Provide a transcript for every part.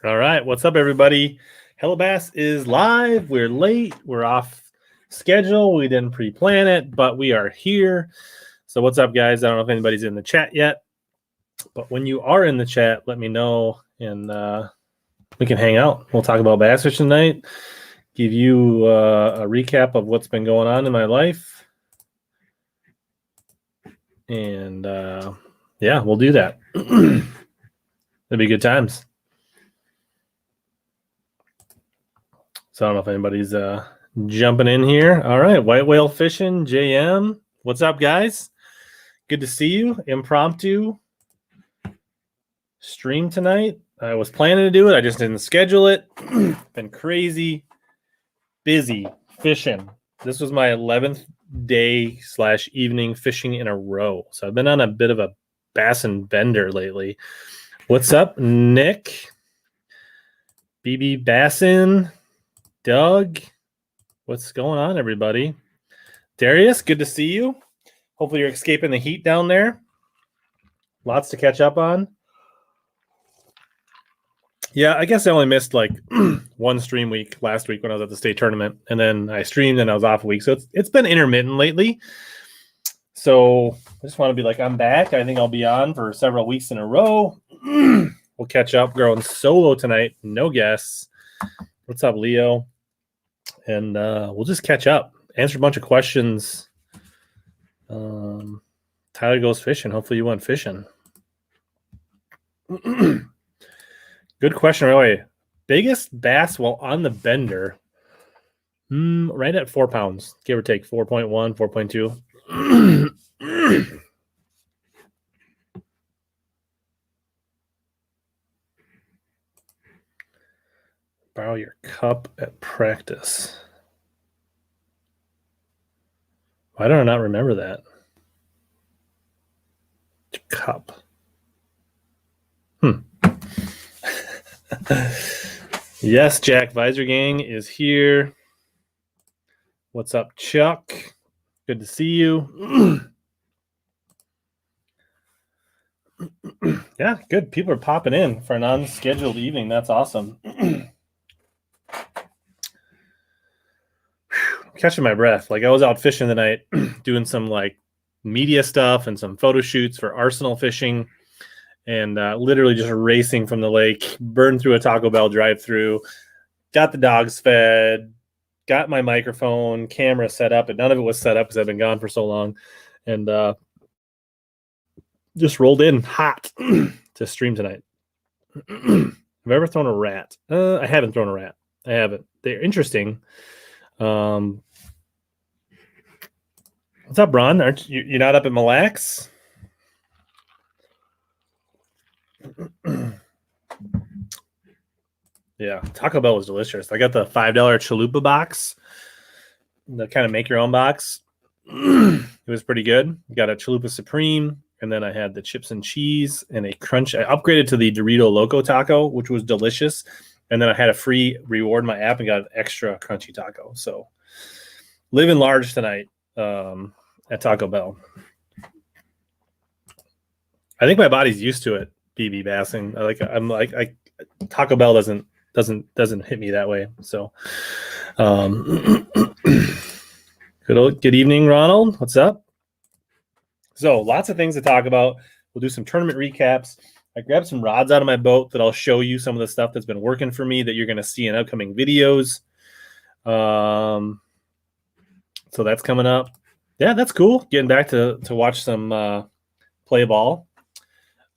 All right, what's up, everybody? HellaBass is live. We're late. We're off schedule. We didn't pre-plan it, but we are here. So what's up, guys? I don't know if anybody's in the chat yet, but when you are in the chat, let me know, and we can hang out. We'll talk about bass fishing tonight, give you a recap of what's been going on in my life, and yeah, we'll do that. It'll be good times. So I don't know if anybody's jumping in here. All right, white whale fishing, JM. What's up, guys? Good to see you. Impromptu stream tonight. I was planning to do it. I just didn't schedule it. Been crazy busy fishing. This was my 11th day / evening fishing in a row. So I've been on a bit of a bass and bender lately. What's up, Nick? BB Bassin? Doug? What's going on, everybody? Darius, good to see you. Hopefully you're escaping the heat down there. Lots to catch up on. Yeah, I guess I only missed like one stream week last week when I was at the state tournament, and then I streamed and I was off a week. So it's been intermittent lately. So I just want to be like, I'm back. I think I'll be on for several weeks in a row. We'll catch up. Going solo tonight. No guests. What's up, Leo? And we'll just catch up. Answer a bunch of questions. Tyler goes fishing. Hopefully you went fishing. Good question, right away. Biggest bass while on the bender. Right at 4 pounds, give or take 4.1, 4.2. Borrow your cup at practice. Why do I not remember that? Cup. Yes, Jack Visor Gang is here. What's up, Chuck? Good to see you. Yeah, good. People are popping in for an unscheduled evening. That's awesome. Catching my breath. Like I was out fishing tonight, doing some like media stuff and some photo shoots for Arsenal fishing, and literally just racing from the lake, burned through a Taco Bell drive-through, got the dogs fed, got my microphone, camera set up, and none of it was set up because I've been gone for so long, and just rolled in hot to stream tonight. Have I ever thrown a rat? I haven't thrown a rat. I haven't. They're interesting. What's up, Bron? Aren't you're not up at Mille Lacs? Yeah, Taco Bell was delicious. I got the $5 chalupa box, the kind of make your own box. It was pretty good. Got a chalupa supreme, and then I had the chips and cheese and a crunch. I upgraded to the Dorito Loco taco, which was delicious. And then I had a free reward in my app and got an extra crunchy taco. So living large tonight at Taco Bell. I think my body's used to it, BB bassing. Taco Bell doesn't hit me that way. So good evening, Ronald. What's up? So lots of things to talk about. We'll do some tournament recaps. I grabbed some rods out of my boat that I'll show you some of the stuff that's been working for me that you're going to see in upcoming videos. So that's coming up. Yeah, that's cool. Getting back to watch some play ball.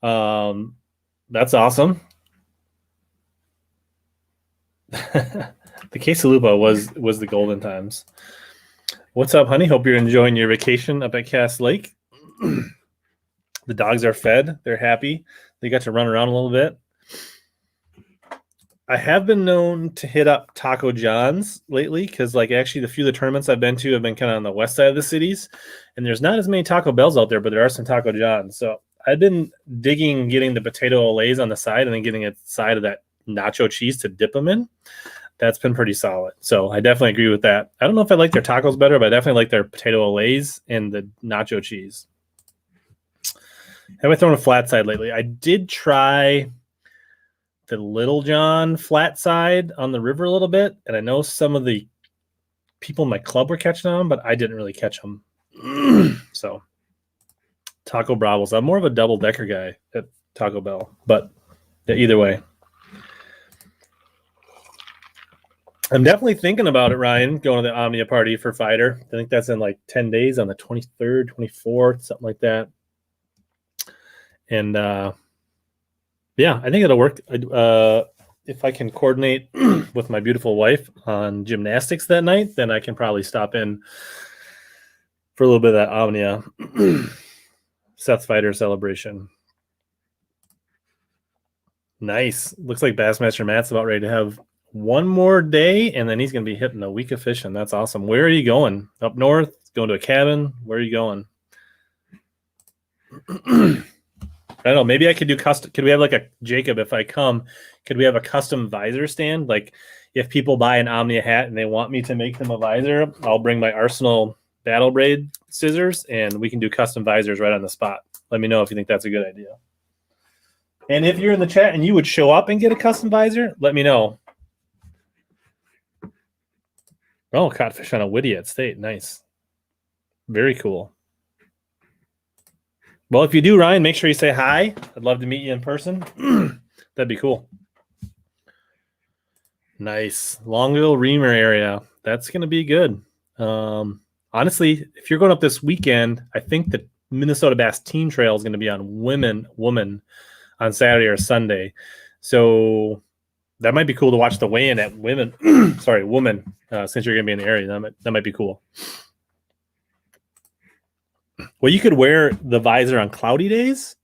That's awesome. The quesalupa was the golden times. What's up, honey? Hope you're enjoying your vacation up at Cass Lake. The dogs are fed. They're happy. They got to run around a little bit. I have been known to hit up Taco John's lately because, like, actually, the few of the tournaments I've been to have been kind of on the west side of the cities, and there's not as many Taco Bells out there, but there are some Taco John's. So I've been digging, getting the potato olays on the side, and then getting a side of that nacho cheese to dip them in. That's been pretty solid. So I definitely agree with that. I don't know if I like their tacos better, but I definitely like their potato olays and the nacho cheese. Have I thrown a flat side lately? I did try the Little John flat side on the river a little bit, and I know some of the people in my club were catching them, but I didn't really catch them. So Taco Bravos. I'm more of a double decker guy at Taco Bell, but yeah, either way. I'm definitely thinking about it, Ryan, going to the Omnia party for Fighter. I think that's in like 10 days on the 23rd, 24th, something like that. And yeah, I think it'll work. If I can coordinate with my beautiful wife on gymnastics that night, then I can probably stop in for a little bit of that Omnia Seth Fighter celebration. Nice. Looks like Bassmaster Matt's about ready to have one more day, and then he's going to be hitting a week of fishing. That's awesome. Where are you going? Up north? Going to a cabin? Where are you going? I don't know. Maybe I could do custom. Could we have like a Jacob? If I come, could we have a custom visor stand? Like if people buy an Omnia hat and they want me to make them a visor, I'll bring my Arsenal Battle Braid scissors and we can do custom visors right on the spot. Let me know if you think that's a good idea. And if you're in the chat and you would show up and get a custom visor, let me know. Oh, caught fish on a Whittier State. Nice. Very cool. Well, if you do, Ryan, make sure you say hi. I'd love to meet you in person. That'd be cool. Nice. Longville Reamer area. That's going to be good. Honestly, if you're going up this weekend, I think the Minnesota Bass Team Trail is going to be on Woman on Saturday or Sunday. So that might be cool to watch the weigh-in at Woman, since you're going to be in the area. That might be cool. Well, you could wear the visor on cloudy days,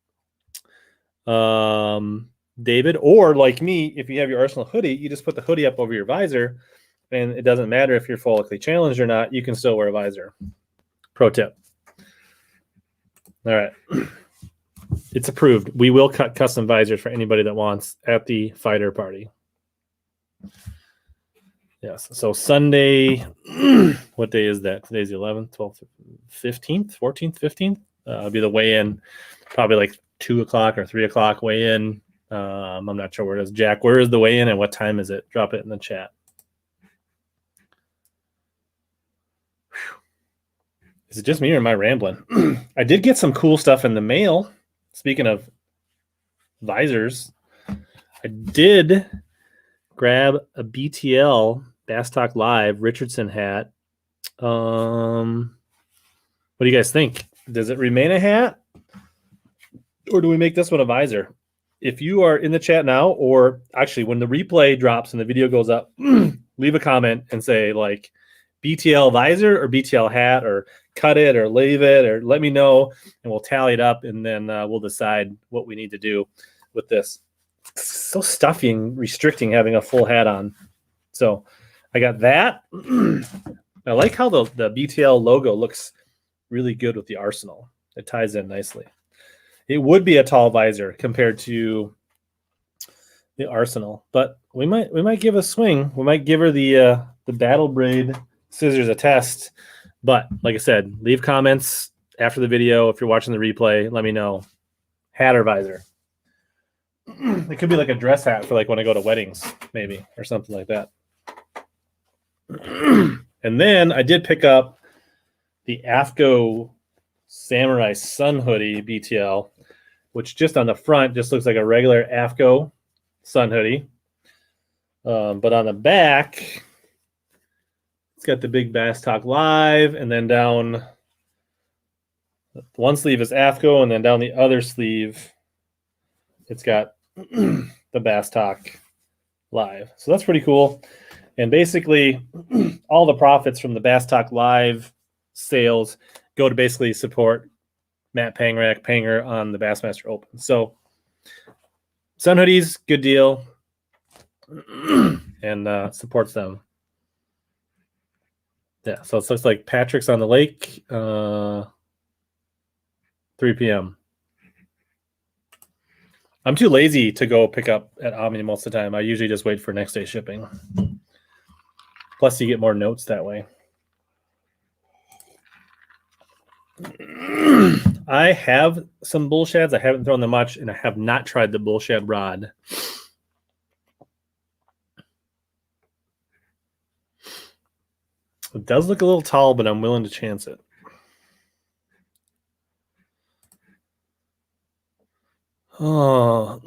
David, or like me, if you have your Arsenal hoodie, you just put the hoodie up over your visor, and it doesn't matter if you're follically challenged or not, you can still wear a visor. Pro tip. All right. It's approved. We will cut custom visors for anybody that wants at the Fighter party. Yes. So Sunday, what day is that? Today's the 11th, 12th, 15th, 14th, 15th. It'll be the weigh-in, probably like 2 o'clock or 3 o'clock weigh-in. I'm not sure where it is. Jack, where is the weigh-in and what time is it? Drop it in the chat. Whew. Is it just me or am I rambling? I did get some cool stuff in the mail. Speaking of visors, I did grab a BTL Bass Talk Live Richardson hat. What do you guys think? Does it remain a hat? Or do we make this one a visor? If you are in the chat now, or actually when the replay drops and the video goes up, leave a comment and say like BTL visor or BTL hat, or cut it or leave it, or let me know and we'll tally it up, and then we'll decide what we need to do with this. It's so stuffy and restricting having a full hat on. So I got that. I like how the BTL logo looks really good with the Arsenal. It ties in nicely. It would be a tall visor compared to the Arsenal, but we might give a swing. We might give her the Battle Braid scissors a test. But like I said, leave comments after the video. If you're watching the replay, let me know. Hat or visor. It could be like a dress hat for like when I go to weddings, maybe, or something like that. And then I did pick up the AFCO Samurai Sun Hoodie BTL, which just on the front just looks like a regular AFCO Sun Hoodie. But on the back, it's got the big Bass Talk Live, and then down one sleeve is AFCO, and then down the other sleeve, it's got the Bass Talk Live. So that's pretty cool. And basically, all the profits from the Bass Talk Live sales go to basically support Matt Panger on the Bassmaster Open. So Sun Hoodies, good deal, and supports them. Yeah, so it looks like Patrick's on the lake, 3 p.m. I'm too lazy to go pick up at Omni most of the time. I usually just wait for next day shipping. Plus, you get more notes that way. I have some bull shads. I haven't thrown them much, and I have not tried the bull shad rod. It does look a little tall, but I'm willing to chance it. Oh,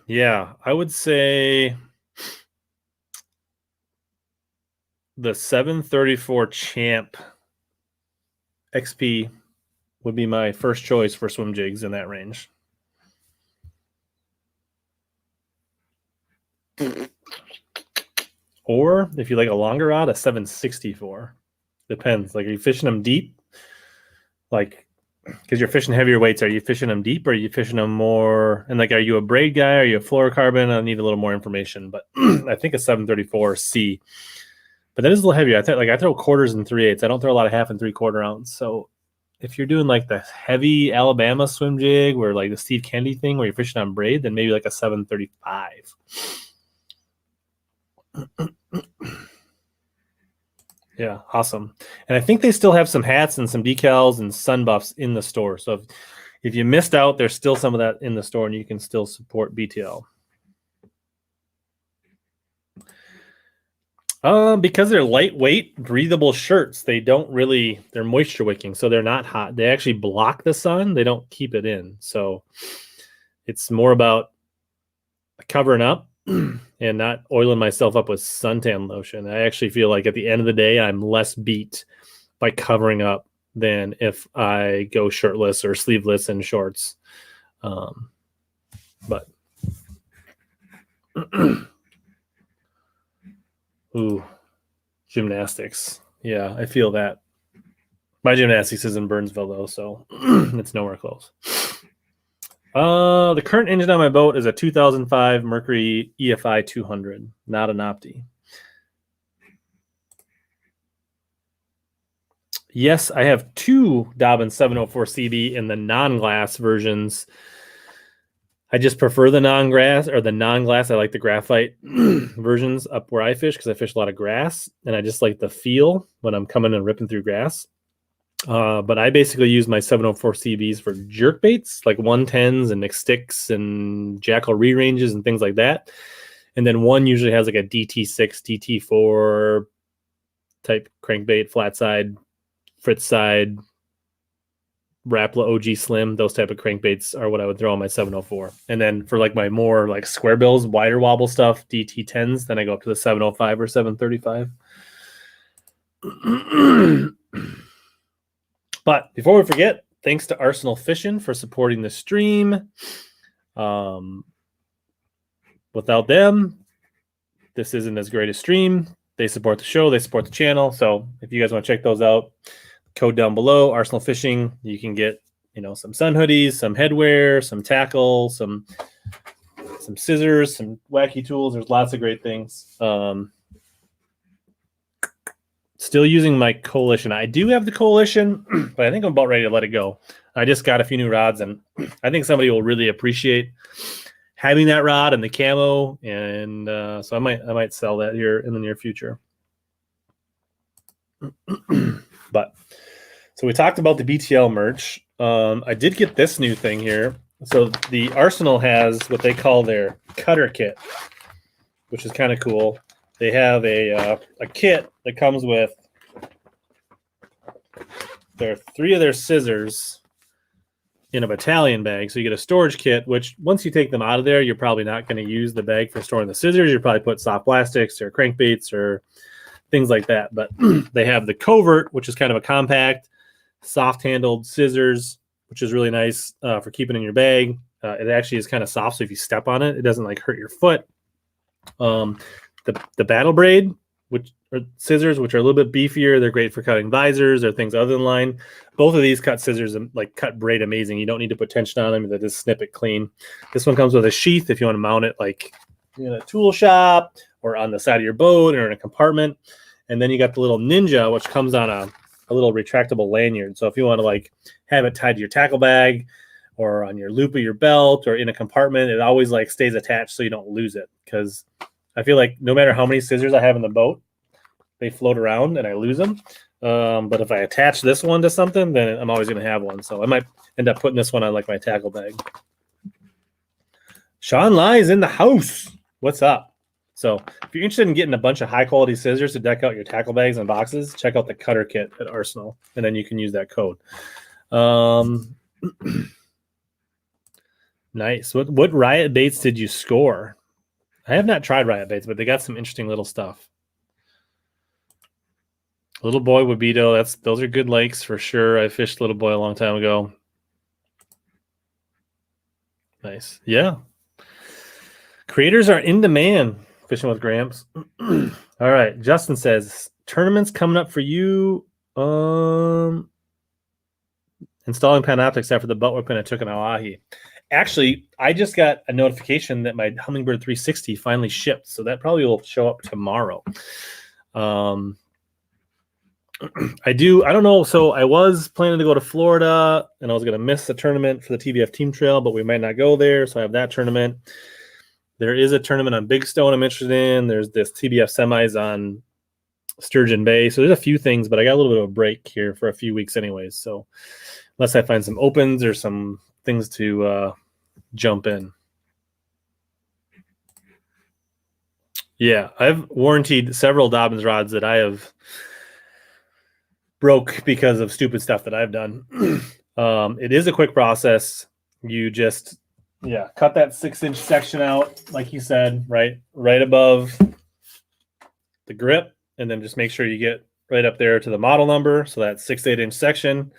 yeah. I would say the 734 Champ XP would be my first choice for swim jigs in that range. Or if you like a longer rod, a 764. Depends. Like, are you fishing them deep? Like, because you're fishing heavier weights, are you fishing them deep or are you fishing them more? And like, are you a braid guy? Are you a fluorocarbon? I need a little more information, but I think a 734C. But that is a little heavier. I throw quarters and 3/8. I don't throw a lot of 1/2 and 3/4 ounce. So if you're doing like the heavy Alabama swim jig or like the Steve Kennedy thing where you're fishing on braid, then maybe like a 735. Yeah, awesome. And I think they still have some hats and some decals and sun buffs in the store. So if you missed out, there's still some of that in the store and you can still support BTL. Because they're lightweight, breathable shirts, they're moisture wicking, so they're not hot. They actually block the sun. They don't keep it in. So it's more about covering up and not oiling myself up with suntan lotion. I actually feel like at the end of the day, I'm less beat by covering up than if I go shirtless or sleeveless in shorts. But ooh, gymnastics. Yeah, I feel that. My gymnastics is in Burnsville though, so it's nowhere close. The current engine on my boat is a 2005 Mercury EFI 200, not an Opti. Yes, I have two Dobbin 704 CB in the non-glass versions. I just prefer the non-glass. I like the graphite versions up where I fish because I fish a lot of grass, and I just like the feel when I'm coming and ripping through grass. But I basically use my 704 CBs for jerk baits, like 110s and Nick sticks and Jackal re-ranges and things like that. And then one usually has like a DT6, DT4 type crankbait, flat side, Fritz side, Rapala OG Slim, those type of crankbaits are what I would throw on my 704. And then for like my more like square bills, wider wobble stuff, DT10s, then I go up to the 705 or 735. But before we forget, thanks to Arsenal Fishing for supporting the stream. Without them, this isn't as great a stream. They support the show. They support the channel. So if you guys want to check those out, code down below, Arsenal Fishing. You can get, some sun hoodies, some headwear, some tackle, some scissors, some wacky tools. There's lots of great things. Still using my Coalition. I do have the Coalition, but I think I'm about ready to let it go. I just got a few new rods, and I think somebody will really appreciate having that rod and the camo, and so I might sell that here in the near future. But so we talked about the BTL merch. I did get this new thing here. So the Arsenal has what they call their cutter kit, which is kind of cool. They have a kit that comes with three of their scissors in a battalion bag. So you get a storage kit, which once you take them out of there, you're probably not going to use the bag for storing the scissors. You probably put soft plastics or crankbaits or things like that. But they have the covert, which is kind of a compact, soft-handled scissors, which is really nice for keeping in your bag. It actually is kind of soft, so if you step on it, it doesn't like hurt your foot. The battle braid, which are scissors, which are a little bit beefier. They're great for cutting visors or things other than line. Both of these cut scissors like cut braid amazing. You don't need to put tension on them. They just snip it clean. This one comes with a sheath if you want to mount it like in a tool shop or on the side of your boat or in a compartment. And then you got the little Ninja, which comes on a little retractable lanyard. So if you want to like have it tied to your tackle bag or on your loop of your belt or in a compartment, it always like stays attached so you don't lose it. Because I feel like no matter how many scissors I have in the boat, they float around and I lose them. But if I attach this one to something, then I'm always going to have one. So I might end up putting this one on like my tackle bag. Sean Lai is in the house. What's up? So if you're interested in getting a bunch of high quality scissors to deck out your tackle bags and boxes, check out the cutter kit at Arsenal, and then you can use that code. Nice. What riot baits did you score? I have not tried riot baits, but they got some interesting little stuff. Little Boy Wabito, those are good lakes for sure. I fished Little Boy a long time ago. Nice. Yeah. Creators are in demand. Fishing with Gramps. All right. Justin says, tournaments coming up for you. Installing Panoptics after the butt whipping I took an Awahi. Actually, I just got a notification that my Humminbird 360 finally shipped, so that probably will show up tomorrow. I don't know. So I was planning to go to Florida, and I was going to miss the tournament for the TBF Team Trail, but we might not go there, so I have that tournament. There is a tournament on Big Stone I'm interested in. There's this TBF semis on Sturgeon Bay. So there's a few things, but I got a little bit of a break here for a few weeks anyways. So unless I find some opens or some things to jump in. Yeah, I've warranted several Dobbins rods that I have broke because of stupid stuff that I've done. It is a quick process. You just, cut that 6-inch section out, like you said, right above the grip, and then just make sure you get right up there to the model number. So that 6-8-inch section,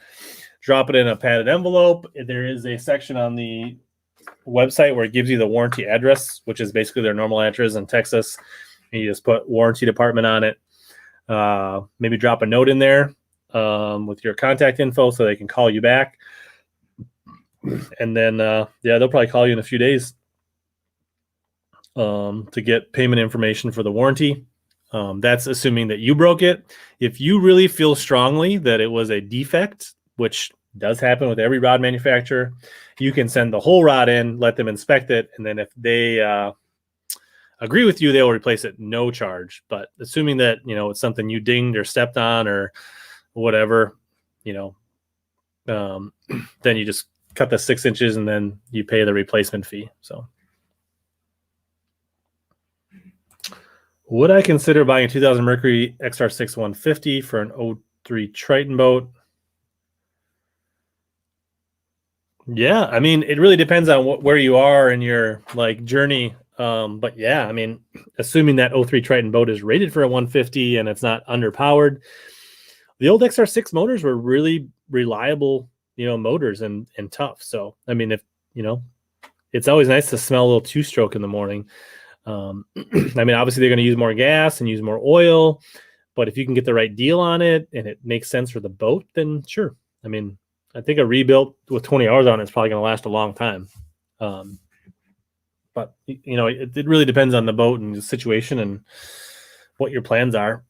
drop it in a padded envelope. There is a section on the website where it gives you the warranty address, which is basically their normal address in Texas. And you just put warranty department on it. Maybe drop a note in there with your contact info so they can call you back. And then, they'll probably call you in a few days to get payment information for the warranty. That's assuming that you broke it. If you really feel strongly that it was a defect, which does happen with every rod manufacturer, you can send the whole rod in, let them inspect it, and then if they agree with you, they'll replace it, no charge. But assuming that, it's something you dinged or stepped on or whatever, then you just cut the 6 inches and then you pay the replacement fee. So would I consider buying a 2000 Mercury XR6 150 for an 03 Triton boat? Yeah, I mean, it really depends on where you are in your journey. But yeah, I mean, assuming that 03 Triton boat is rated for a 150 and it's not underpowered, the old XR6 motors were really reliable, motors and tough. So, I mean, if, it's always nice to smell a little two-stroke in the morning. I mean, obviously they're going to use more gas and use more oil, but if you can get the right deal on it and it makes sense for the boat, then sure. I mean, I think a rebuilt with 20 hours on it is probably going to last a long time. But it really depends on the boat and the situation and what your plans are.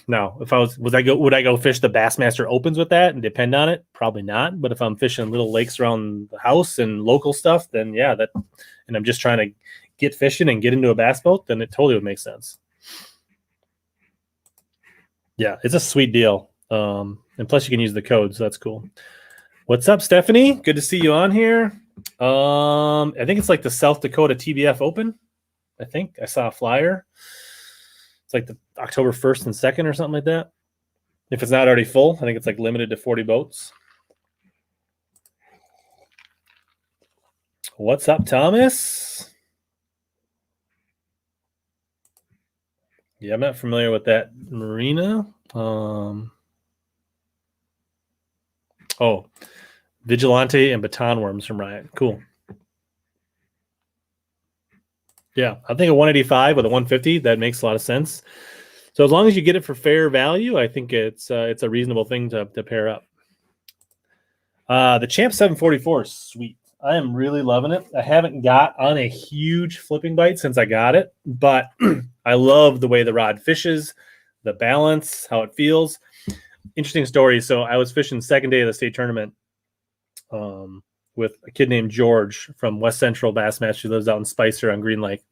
Now, if would I go fish the Bassmaster Opens with that and depend on it? Probably not. But if I'm fishing little lakes around the house and local stuff, then yeah, and I'm just trying to get fishing and get into a bass boat, then it totally would make sense. Yeah, it's a sweet deal. And plus you can use the code, so that's cool. What's up, Stephanie? Good to see you on here. I think it's like the South Dakota TBF Open. I think I saw a flyer. It's like the October 1st and 2nd or something like that. If it's not already full, I think it's like limited to 40 boats. What's up, Thomas? Yeah, I'm not familiar with that marina. Vigilante and baton worms from Riot. Cool. Yeah, I think a 185 with a 150, that makes a lot of sense. So as long as you get it for fair value, I think it's a reasonable thing to pair up. The Champ 744 is sweet. I am really loving it. I haven't got on a huge flipping bite since I got it, but I love the way the rod fishes, the balance, how it feels. Interesting story. So I was fishing second day of the state tournament with a kid named George from West Central Bassmaster who lives out in Spicer on Green Lake.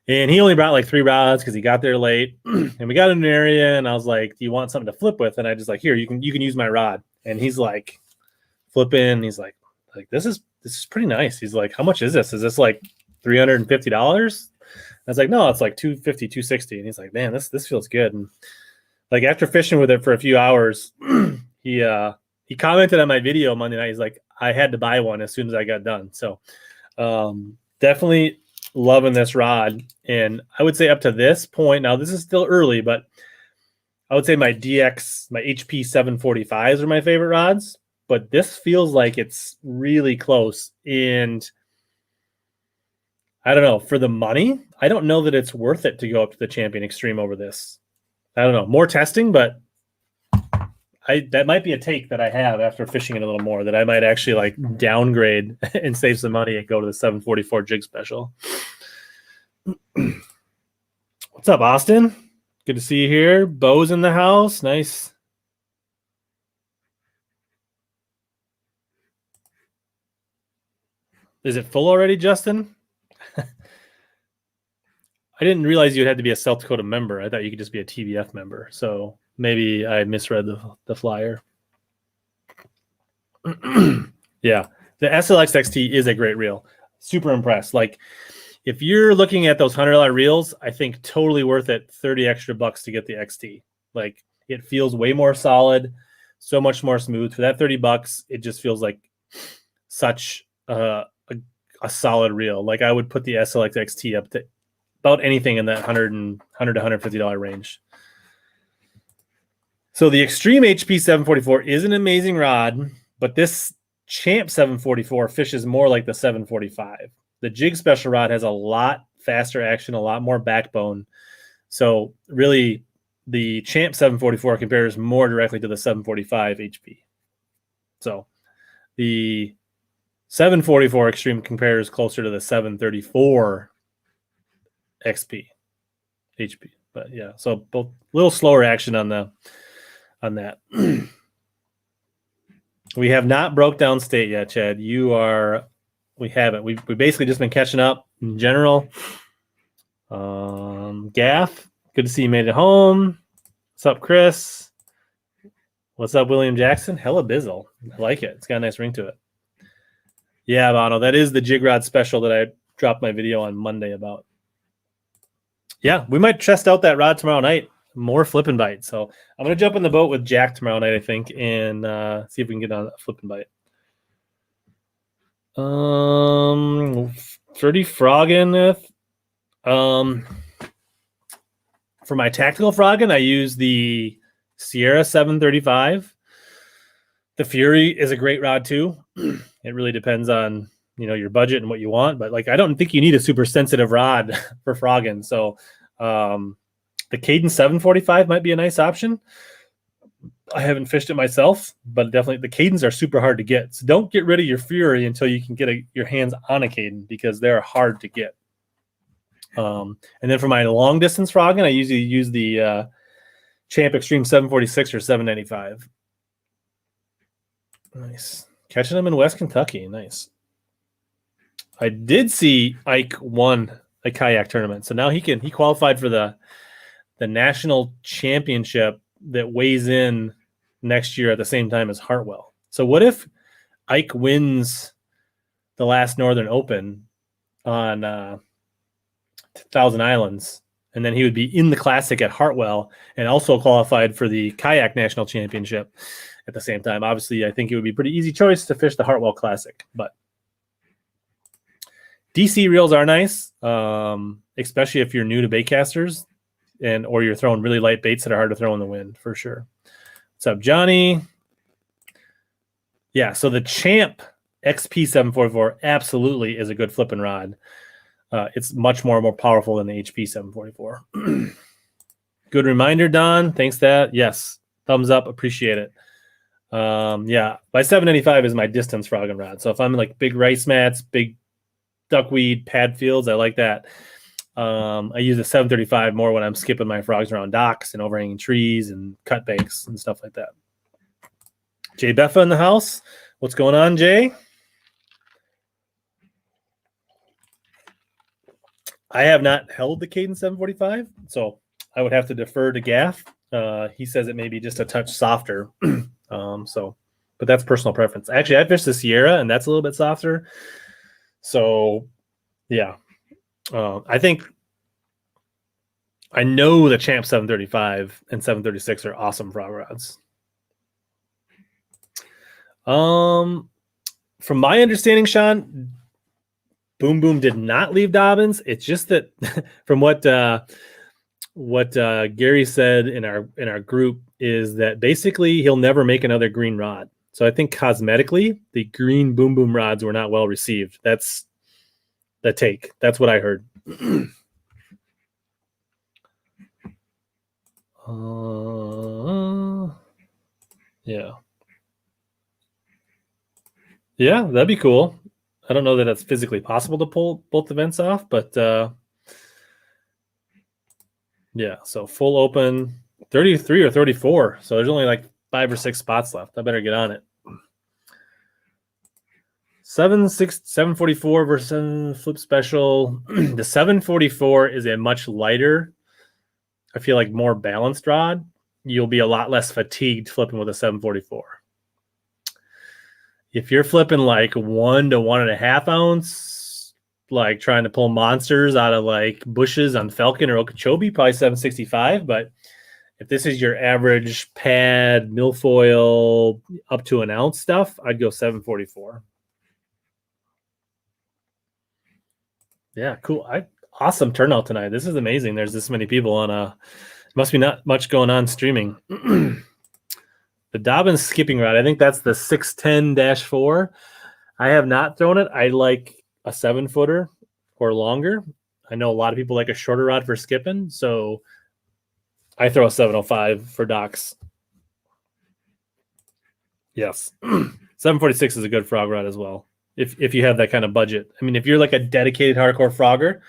And he only brought like 3 rods because he got there late. And we got in an area and I was like, do you want something to flip with? And I just like, here, you can use my rod. And he's like flipping. He's like this is pretty nice. He's like, how much is this? Is this like $350? I was like, no, it's like 250, 260. And he's like, man, this feels good. And like after fishing with it for a few hours, he commented on my video Monday night. He's like, I had to buy one as soon as I got done. So definitely loving this rod. And I would say up to this point, now this is still early, but I would say my DX, my HP 745s are my favorite rods. But this feels like it's really close. And I don't know, for the money, I don't know that it's worth it to go up to the Champion Extreme over this. I don't know, more testing, but that might be a take that I have after fishing it a little more, that I might actually like downgrade and save some money and go to the 744 jig special. What's up, Austin? Good to see you here. Bo's in the house. Nice. Is it full already, Justin? I didn't realize you had to be a South Dakota member. I thought you could just be a TBF member. So maybe I misread the flyer. Yeah, the SLX XT is a great reel. Super impressed. Like, if you're looking at those $100 reels, I think totally worth it. 30 extra bucks to get the XT. Like, it feels way more solid, so much more smooth. For that 30 bucks, it just feels like such a solid reel. Like, I would put the SLX XT up to about anything in that $100 to $150 range. So the Extreme HP 744 is an amazing rod, but this Champ 744 fishes more like the 745. The jig special rod has a lot faster action, a lot more backbone. So really, the Champ 744 compares more directly to the 745 HP. So the 744 Extreme compares closer to the 734 XP HP. But yeah, so both a little slower action on that. We have not broke down state yet, Chad. We haven't. We've basically just been catching up in general. Gaff, good to see you made it home. What's up, Chris? What's up, William Jackson? HellaBass. I like it. It's got a nice ring to it. Yeah, Bono, that is the jig rod special that I dropped my video on Monday about. Yeah, we might test out that rod tomorrow night. More flip and bite. So I'm going to jump in the boat with Jack tomorrow night, I think, and see if we can get on a flip and bite. 30 frogging. For my tactical frogging, I use the Sierra 735. The Fury is a great rod too. It really depends on your budget and what you want, but like I don't think you need a super sensitive rod for frogging. So the Cadence 745 might be a nice option. I haven't fished it myself, but definitely the Cadence are super hard to get. So don't get rid of your Fury until you can get your hands on a Cadence, because they're hard to get. And then for my long distance frogging, I usually use the Champ Extreme 746 or 795. Nice. Catching them in West Kentucky. Nice. I did see Ike won a kayak tournament. So now he qualified for the national championship that weighs in next year at the same time as Hartwell. So what if Ike wins the last Northern Open on Thousand Islands, and then he would be in the classic at Hartwell and also qualified for the kayak national championship at the same time. Obviously, I think it would be a pretty easy choice to fish the Hartwell Classic, but DC reels are nice, especially if you're new to baitcasters or you're throwing really light baits that are hard to throw in the wind, for sure. What's up, Johnny? Yeah, so the Champ XP 744 absolutely is a good flipping rod. It's much more powerful than the HP 744. Good reminder, Don. Thanks that. Yes, thumbs up. Appreciate it. Yeah, my 795 is my distance frogging rod. So if I'm in like big rice mats, big duckweed pad fields, I like that. I use the 735 more when I'm skipping my frogs around docks and overhanging trees and cut banks and stuff like that. Jay Beffa in the house. What's going on, Jay? I have not held the Cadence 745, so I would have to defer to Gaff. He says it may be just a touch softer. But that's personal preference. Actually, I fished the Sierra, and that's a little bit softer. So, yeah. I think I know the Champ 735 and 736 are awesome frog rods. From my understanding, Sean, Boom Boom did not leave Dobbins. It's just that from what Gary said in our group is that basically he'll never make another green rod. So I think cosmetically, the green Boom Boom rods were not well received. That's the take. That's what I heard. Yeah. Yeah, that'd be cool. I don't know that it's physically possible to pull both the vents off, but yeah, so full open 33 or 34. So there's only like 5 or 6 spots left. I better get on it. 744 versus flip special. The 744 is a much lighter, I feel like more balanced rod. You'll be a lot less fatigued flipping with a 744. If you're flipping like 1 to 1.5 ounce, like trying to pull monsters out of like bushes on Falcon or Okeechobee, probably 765. But if this is your average pad, milfoil, up to an ounce stuff, I'd go 744. Yeah, cool. Awesome turnout tonight. This is amazing. There's this many people on must be not much going on streaming. The Dobbins skipping rod, I think that's the 610-4. I have not thrown it. I like a 7-footer or longer. I know a lot of people like a shorter rod for skipping, so I throw a 705 for docks. Yes. 746 is a good frog rod as well. If you have that kind of budget. I mean, if you're like a dedicated hardcore frogger,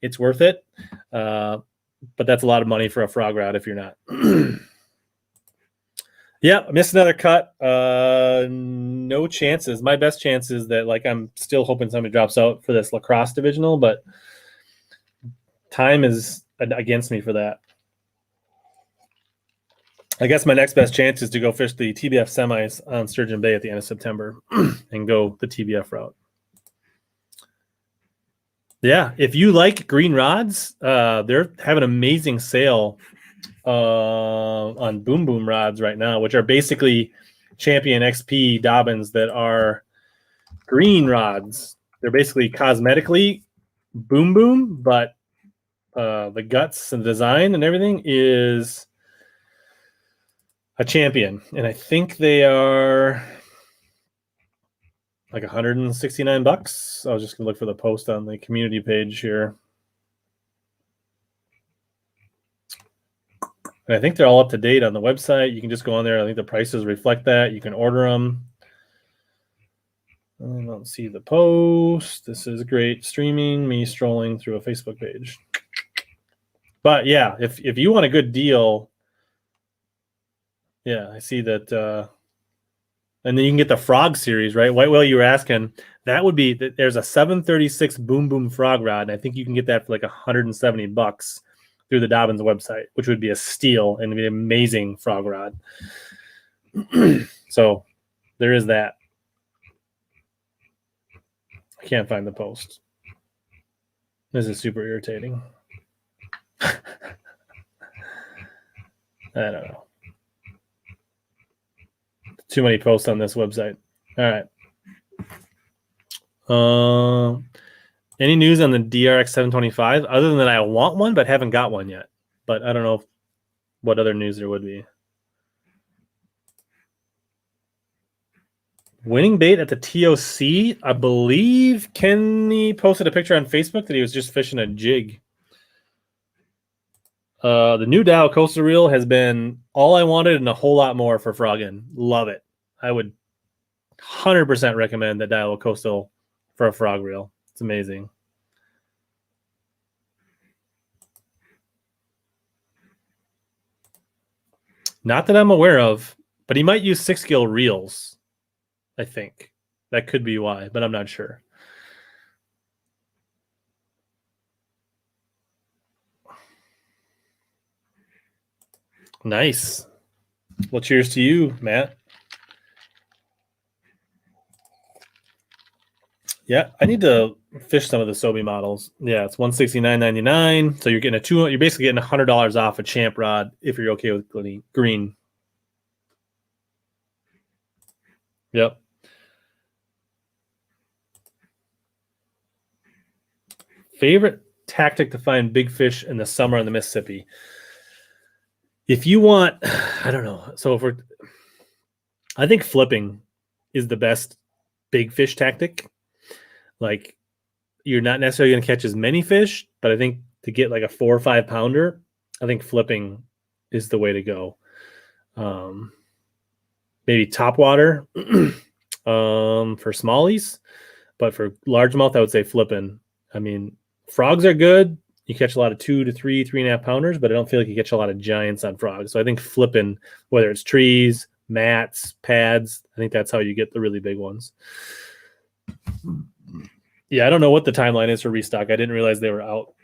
it's worth it. But that's a lot of money for a frog rod if you're not. Yeah, I missed another cut. No chances. My best chance is that like I'm still hoping somebody drops out for this lacrosse divisional, but time is against me for that. I guess my next best chance is to go fish the TBF semis on Sturgeon Bay at the end of September and go the TBF route. Yeah, if you like green rods, they're having an amazing sale on Boom Boom rods right now, which are basically Champion XP Dobbins that are green rods. They're basically cosmetically Boom Boom, but the guts and the design and everything is a Champion. And I think they are like $169. I was just gonna look for the post on the community page here. And I think they're all up to date on the website. You can just go on there. I think the prices reflect that. You can order them. I don't see the post. This is great streaming, me strolling through a Facebook page. But yeah, if you want a good deal, yeah, I see that. And then you can get the frog series, right? White Whale, you were asking. That would be, there's a 736 Boom Boom frog rod, and I think you can get that for like $170 through the Dobbins website, which would be a steal and be an amazing frog rod. So there is that. I can't find the post. This is super irritating. I don't know. Too many posts on this website. All right. Any news on the DRX 725? Other than that, I want one, but haven't got one yet. But I don't know what other news there would be. Winning bait at the TOC. I believe Kenny posted a picture on Facebook that he was just fishing a jig. The new Dow Coastal Reel has been all I wanted and a whole lot more for frogging. Love it. I would 100% recommend the Dow Coastal for a frog reel. It's amazing. Not that I'm aware of, but he might use 6-gill reels. I think that could be why, but I'm not sure. Nice. Well, cheers to you, Matt. Yeah, I need to fish some of the Sobe models. Yeah, it's $169.99. So you're getting you're basically getting $100 off a champ rod if you're okay with green. Yep. Favorite tactic to find big fish in the summer on the Mississippi. If you want, I don't know. So I think flipping is the best big fish tactic. Like, you're not necessarily going to catch as many fish, but I think to get like a 4 or 5 pounder, I think flipping is the way to go. Maybe topwater for smallies, but for largemouth, I would say flipping. I mean, frogs are good. You catch a lot of 2 to 3, 3.5 pounders, but I don't feel like you catch a lot of giants on frogs. So I think flipping, whether it's trees, mats, pads, I think that's how you get the really big ones. Yeah, I don't know what the timeline is for restock. I didn't realize they were out.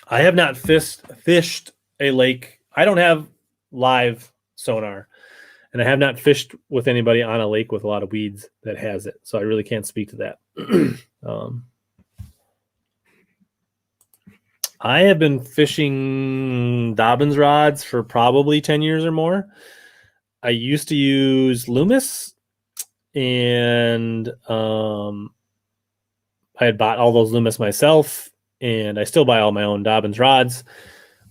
I have not fished a lake. I don't have live sonar, and I have not fished with anybody on a lake with a lot of weeds that has it. So I really can't speak to that. I have been fishing Dobbins rods for probably 10 years or more. I used to use Loomis, and I had bought all those Loomis myself, and I still buy all my own Dobbins rods.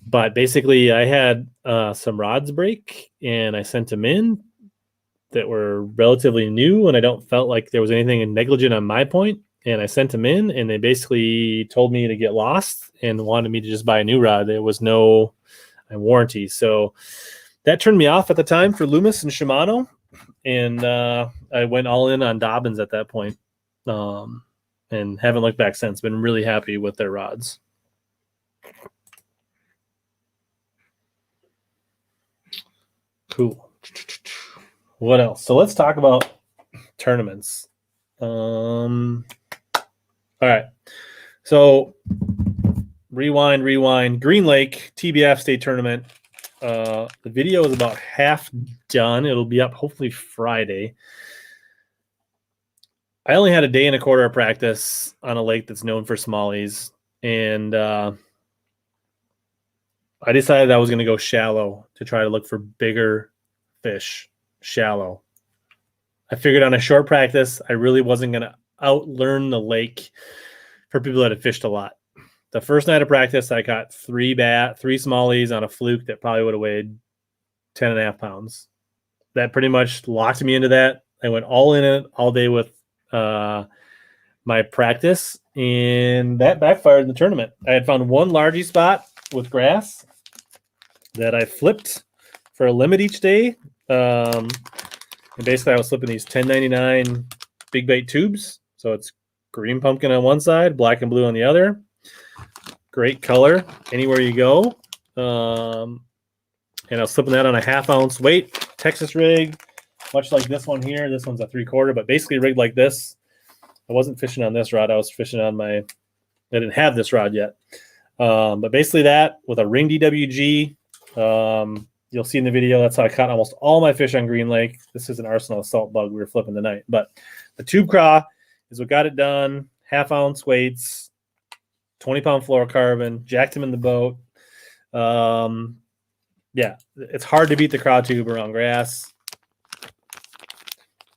But basically, I had some rods break, and I sent them in that were relatively new, and I don't felt like there was anything negligent on my point. And I sent them in, and they basically told me to get lost and wanted me to just buy a new rod. There was no warranty. So that turned me off at the time for Loomis and Shimano. And I went all in on Dobbins at that point, and haven't looked back since. Been really happy with their rods. Cool. What else? So let's talk about tournaments. All right. So rewind. Green Lake TBF state tournament. The video is about half done. It'll be up hopefully Friday. I only had a day and a quarter of practice on a lake that's known for smallies, and I decided I was going to go shallow to try to look for bigger fish. Shallow. I figured on a short practice, I really wasn't going to outlearn the lake for people that had fished a lot. The first night of practice, I caught three smallies on a fluke that probably would have weighed 10.5 pounds. That pretty much locked me into that. I went all in it all day with my practice, and that backfired in the tournament. I had found one largie spot with grass that I flipped for a limit each day. And basically, I was flipping these 10.99 big bait tubes. So it's green pumpkin on one side, black and blue on the other. Great color anywhere you go. And I was flipping that on a 1/2 ounce weight, Texas rig, much like this one here. This one's a 3/4, but basically rigged like this. I wasn't fishing on this rod. I was fishing on I didn't have this rod yet. But basically that with a ring DWG. You'll see in the video, that's how I caught almost all my fish on Green Lake. This is an Arsenal salt bug we were flipping tonight. But the tube craw is what got it done. 1/2 ounce weights, 20-pound fluorocarbon, jacked him in the boat. Yeah, it's hard to beat the craw tube around grass.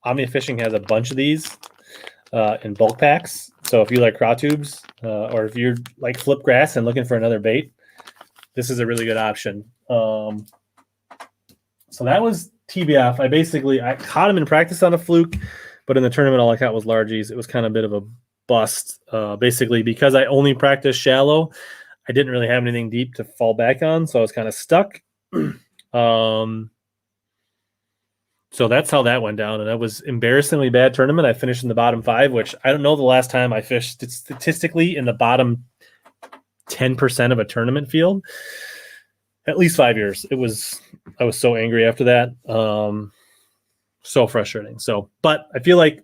Omnia Fishing has a bunch of these in bulk packs. So if you like craw tubes, or if you're like flip grass and looking for another bait, this is a really good option. So that was TBF. I caught him in practice on a fluke, but in the tournament, all I caught was largies. It was kind of a bit of a bust. Basically, because I only practiced shallow, I didn't really have anything deep to fall back on, so I was kind of stuck. So that's how that went down, and that was embarrassingly bad tournament. I finished in the bottom 5, which I don't know the last time I fished statistically in the bottom 10% of a tournament field. At least 5 years. I was so angry after that. So frustrating. But I feel like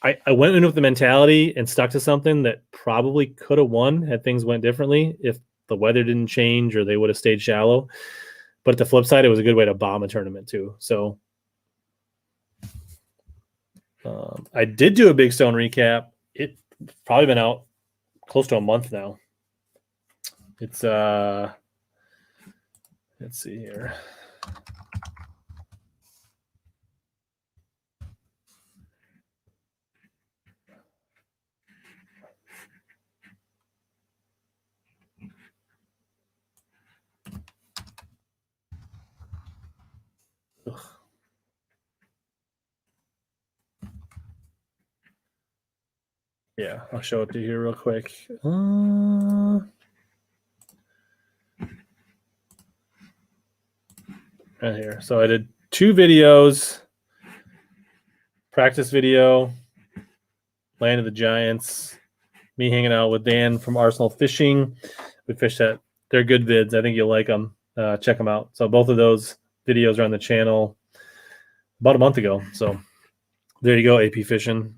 I went in with the mentality and stuck to something that probably could have won had things went differently if the weather didn't change or they would have stayed shallow. But the flip side, it was a good way to bomb a tournament too. So I did do a Big Stone recap. It's probably been out close to a month now. It's let's see here. Ugh. Yeah, I'll show it to you here real quick. Right here. So I did 2 videos. Practice video, Land of the Giants, me hanging out with Dan from Arsenal Fishing. We fished that. They're good vids. I think you'll like them. Check them out. So both of those videos are on the channel about a month ago. So there you go, AP Fishing.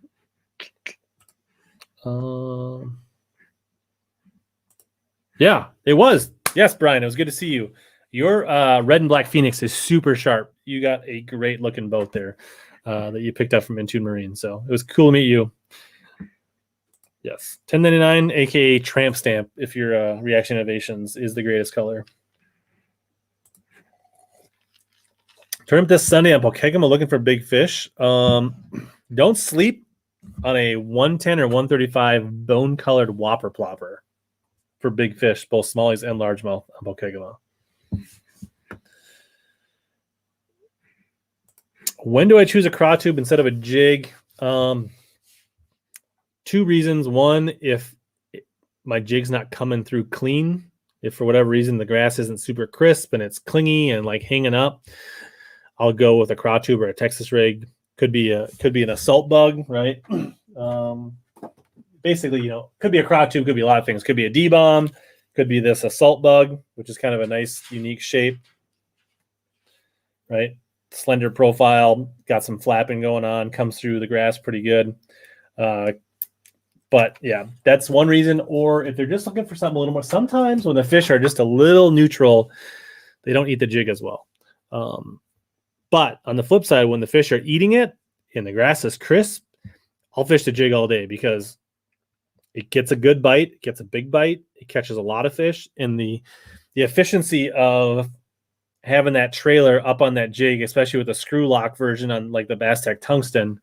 Yeah, it was. Yes, Brian, it was good to see you. Your red and black Phoenix is super sharp. You got a great looking boat there that you picked up from Intune Marine. So it was cool to meet you. Yes, 1099, aka Tramp Stamp, if your Reaction Innovations is the greatest color. Tournament this Sunday on Pokegama looking for big fish. Don't sleep on a 110 or 135 bone-colored whopper plopper for big fish, both smallies and largemouth on Pokegama. When do I choose a craw tube instead of a jig? 2 reasons. One, if my jig's not coming through clean, if for whatever reason the grass isn't super crisp and it's clingy and like hanging up, I'll go with a craw tube or a Texas rig. Could be an assault bug, right? Basically, you know, could be a craw tube, could be a lot of things. Could be a D-bomb, could be this assault bug, which is kind of a nice, unique shape, right? Slender profile, got some flapping going on, comes through the grass pretty good. But yeah, that's one reason. Or if they're just looking for something a little more, sometimes when the fish are just a little neutral, they don't eat the jig as well. But on the flip side, when the fish are eating it and the grass is crisp, I'll fish the jig all day because it gets a good bite, it gets a big bite, it catches a lot of fish, and the efficiency of having that trailer up on that jig, especially with the screw lock version on like the Bass Tech Tungsten,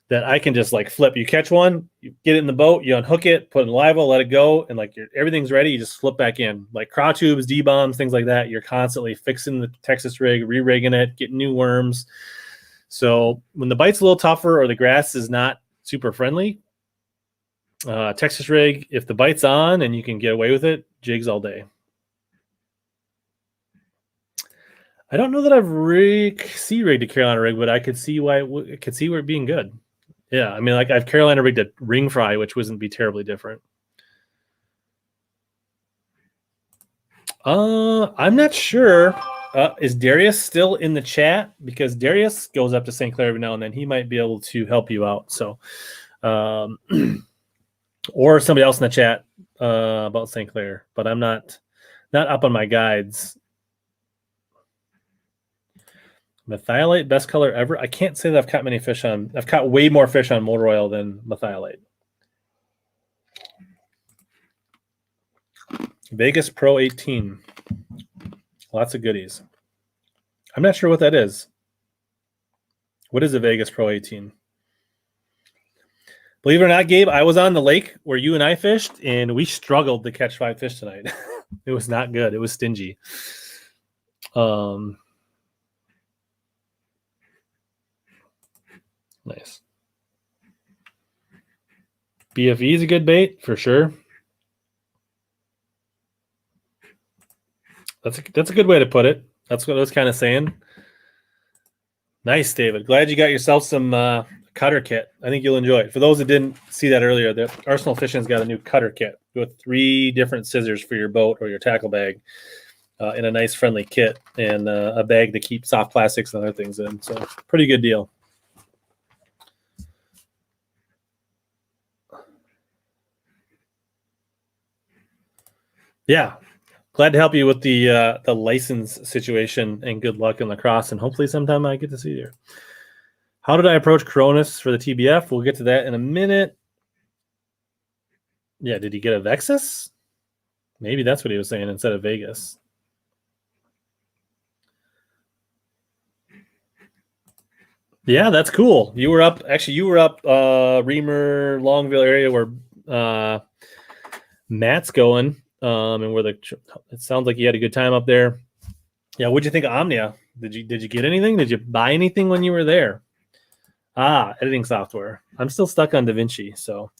that I can just like flip. You catch one, you get it in the boat, you unhook it, put it in live well, let it go, and like everything's ready. You just flip back in. Like craw tubes, D-bombs, things like that. You're constantly fixing the Texas rig, re-rigging it, getting new worms. So when the bite's a little tougher or the grass is not super friendly, Texas rig, if the bite's on and you can get away with it, jigs all day. I don't know that I've sea-rigged a Carolina rig, but I could see why it could see where it being good. Yeah, I mean, like I've Carolina rigged a ring fry, which wouldn't be terribly different. I'm not sure. Is Darius still in the chat? Because Darius goes up to St. Clair every now and then. He might be able to help you out. So, or somebody else in the chat about St. Clair, but I'm not up on my guides. Methylate, best color ever. I can't say that I've caught many fish on. I've caught way more fish on motor oil than methylate. Vegas Pro 18. Lots of goodies. I'm not sure what that is. What is a Vegas Pro 18? Believe it or not, Gabe, I was on the lake where you and I fished, and we struggled to catch 5 fish tonight. It was not good. It was stingy. Nice. BFE is a good bait for sure. That's a good way to put it. That's what I was kind of saying. Nice, David. Glad you got yourself some cutter kit. I think you'll enjoy it. For those that didn't see that earlier, the Arsenal Fishing's got a new cutter kit with 3 different scissors for your boat or your tackle bag in a nice friendly kit and a bag to keep soft plastics and other things in. So pretty good deal. Yeah. glad to help you with the license situation, and good luck in lacrosse. And hopefully sometime I get to see you. How did I approach Cronus for the TBF? We'll get to that in a minute. Yeah, did he get a Vexus? Maybe that's what he was saying instead of Vegas. Yeah, that's cool. You were up, Reamer, Longville area where Matt's going, and where it sounds like you had a good time up there. Yeah, what'd you think of Omnia? Did you get anything? Did you buy anything when you were there? Editing software. I'm still stuck on DaVinci, so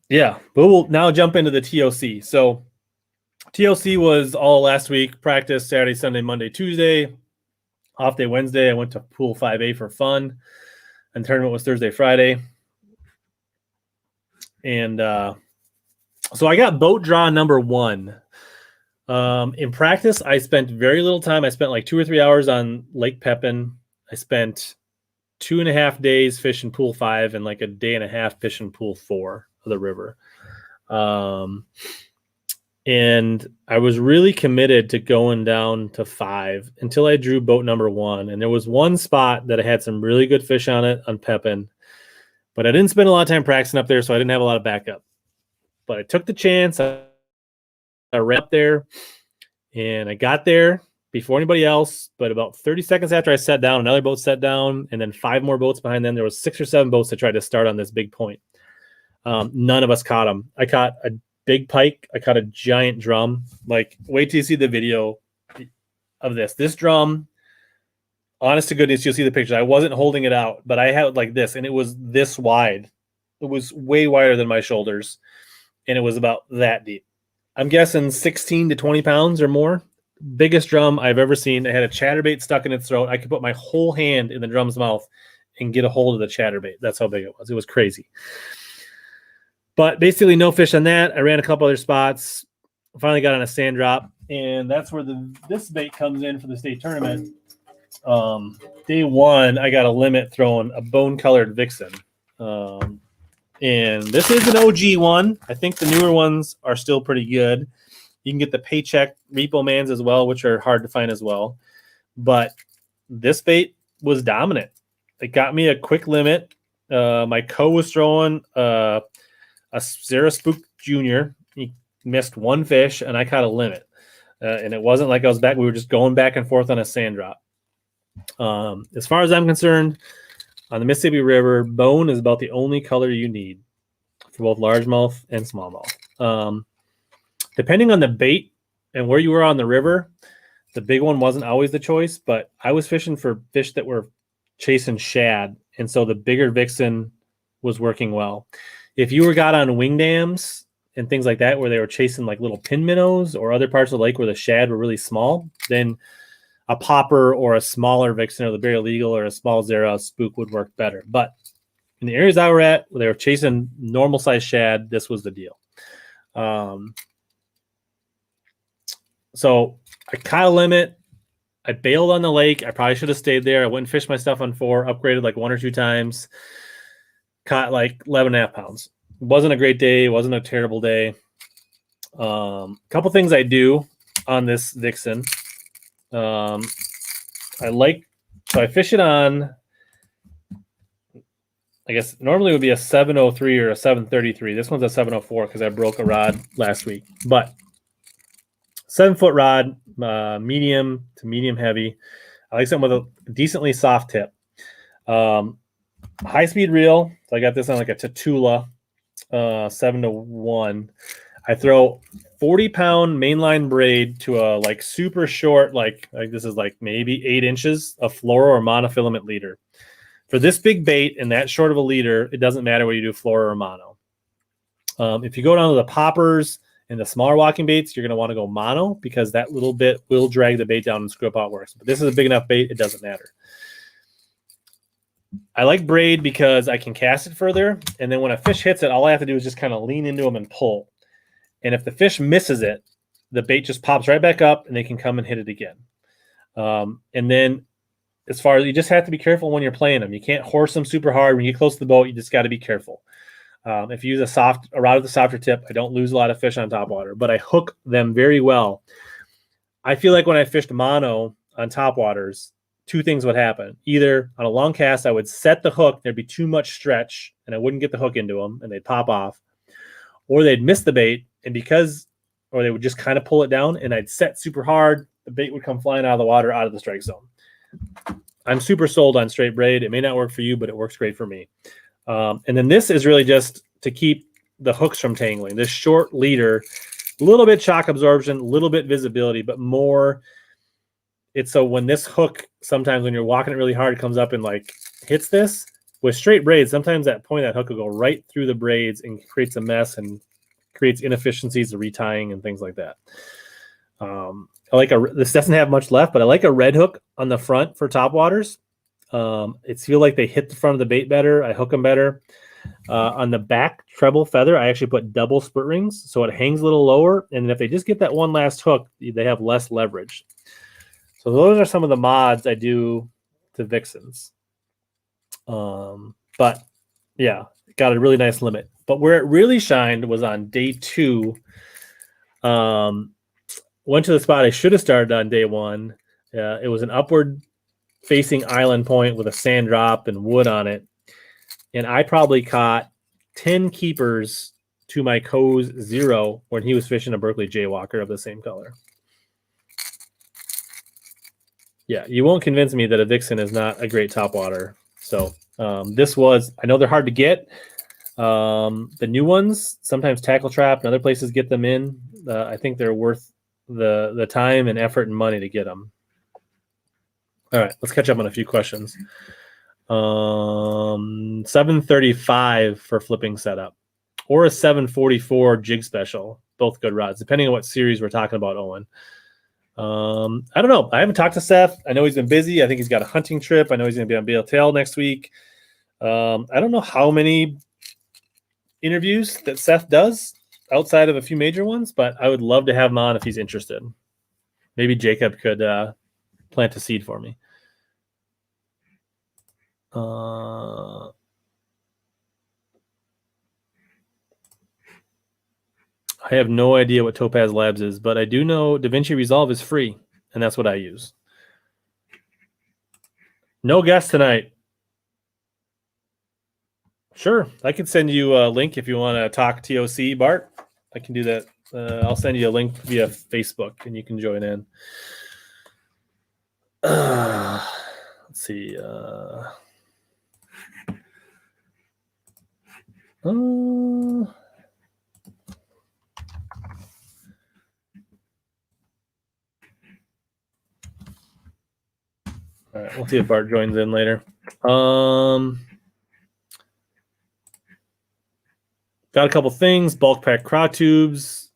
yeah. But we'll now jump into the TOC. So TOC was all last week. Practice Saturday, Sunday, Monday, Tuesday. Off day Wednesday. I went to Pool 5A for fun, and tournament was Thursday, Friday. And so I got boat draw number 1. In practice, I spent very little time. I spent like 2 or 3 hours on Lake Pepin. I spent 2.5 days fishing Pool 5 and like a day and a half fishing Pool 4 of the river. And I was really committed to going down to 5 until I drew boat number 1. And there was one spot that I had some really good fish on it on Pepin, but I didn't spend a lot of time practicing up there, so I didn't have a lot of backup. But I took the chance. I ran up there, and I got there before anybody else. But about 30 seconds after I sat down, another boat sat down, and then 5 more boats behind them. There was 6 or 7 boats that tried to start on this big point. None of us caught them. I caught a big pike. I caught a giant drum. Like, wait till you see the video of this. This drum, honest to goodness, you'll see the pictures. I wasn't holding it out, but I had it like this, and it was this wide. It was way wider than my shoulders, and it was about that deep. I'm guessing 16 to 20 pounds or more. Biggest drum I've ever seen. It had a chatterbait stuck in its throat. I could put my whole hand in the drum's mouth and get a hold of the chatterbait. That's how big it was. It was crazy. But basically no fish on that. I ran a couple other spots. Finally got on a sand drop, and that's where this bait comes in for the state tournament. Day 1, I got a limit throwing a bone-colored vixen. And this is an OG one. I think the newer ones are still pretty good. You can get the Paycheck Repo Mans as well, which are hard to find as well. But this bait was dominant. It got me a quick limit. My co was throwing a Sarah Spook Jr. He missed 1 fish, and I caught a limit. And it wasn't like I was back. We were just going back and forth on a sand drop. As far as I'm concerned, on the Mississippi River, bone is about the only color you need for both largemouth and smallmouth. Depending on the bait and where you were on the river, the big one wasn't always the choice, but I was fishing for fish that were chasing shad, and so the bigger vixen was working well. If you got on wing dams and things like that where they were chasing like little pin minnows or other parts of the lake where the shad were really small, then a popper or a smaller vixen or the Barry Legal or a small Zara spook would work better. But in the areas I were at where they were chasing normal size shad, this was the deal. So I caught a limit. I bailed on the lake. I probably should have stayed there. I went and fished my stuff on 4, upgraded like 1 or 2 times. Caught like 11.5 pounds. It wasn't a great day. It wasn't a terrible day. Couple things I do on this vixen. So I fish it on, I guess normally it would be a 703 or a 733. This one's a 704 because I broke a rod last week. But 7-foot rod, medium to medium heavy. I like something with a decently soft tip. High speed reel. So I got this on like a Tatula 7-1. I throw 40-pound mainline braid to a like super short, like this is like maybe 8 inches of fluoro or monofilament leader. For this big bait and that short of a leader, it doesn't matter whether you do fluoro or mono. If you go down to the poppers and the smaller walking baits, you're going to want to go mono because that little bit will drag the bait down and screw up how it works. But this is a big enough bait, it doesn't matter. I like braid because I can cast it further, and then when a fish hits it, all I have to do is just kind of lean into them and pull. And if the fish misses it, the bait just pops right back up, and they can come and hit it again. And then as far as you just have to be careful when you're playing them. You can't horse them super hard. When you get close to the boat, you just got to be careful. If you use a rod with a softer tip, I don't lose a lot of fish on topwater, but I hook them very well. I feel like when I fished mono on topwaters, two things would happen. Either on a long cast, I would set the hook, there'd be too much stretch, and I wouldn't get the hook into them, and they'd pop off. Or they'd miss the bait, or they would just kind of pull it down, and I'd set super hard, the bait would come flying out of the water, out of the strike zone. I'm super sold on straight braid. It may not work for you, but it works great for me. And then this is really just to keep the hooks from tangling. This short leader, a little bit shock absorption, a little bit visibility, but more it's so when this hook, sometimes when you're walking it really hard, it comes up and like hits this. With straight braids, sometimes that point of that hook will go right through the braids and creates a mess and creates inefficiencies of retying and things like that. This doesn't have much left, but I like a red hook on the front for topwaters. It feels like they hit the front of the bait better. I hook them better. On the back treble feather, I actually put double split rings, so it hangs a little lower. And if they just get that one last hook, they have less leverage. So those are some of the mods I do to Vixens. But yeah, got a really nice limit. But where it really shined was on day 2. Went to the spot I should have started on day 1. It was an upward facing island point with a sand drop and wood on it. And I probably caught 10 keepers to my Co's 0 when he was fishing a Berkeley Jaywalker of the same color. Yeah, you won't convince me that a Vixen is not a great topwater. So this was, I know they're hard to get. The new ones, sometimes Tackle Trap and other places get them in. I think they're worth the time and effort and money to get them. All right, let's catch up on a few questions. 735 for flipping setup or a 744 jig special. Both good rods, depending on what series we're talking about, Owen. I don't know. I haven't talked to Seth. I know he's been busy. I think he's got a hunting trip. I know he's going to be on BLTL next week. I don't know how many interviews that Seth does outside of a few major ones, but I would love to have him on if he's interested. Maybe Jacob could plant a seed for me. I have no idea what Topaz Labs is, but I do know DaVinci Resolve is free, and that's what I use. No guest tonight. Sure, I can send you a link if you want to talk TOC, Bart. I can do that. I'll send you a link via Facebook, and you can join in. Let's see. All right, we'll see if Bart joins in later. Got a couple things. Bulk pack craw tubes.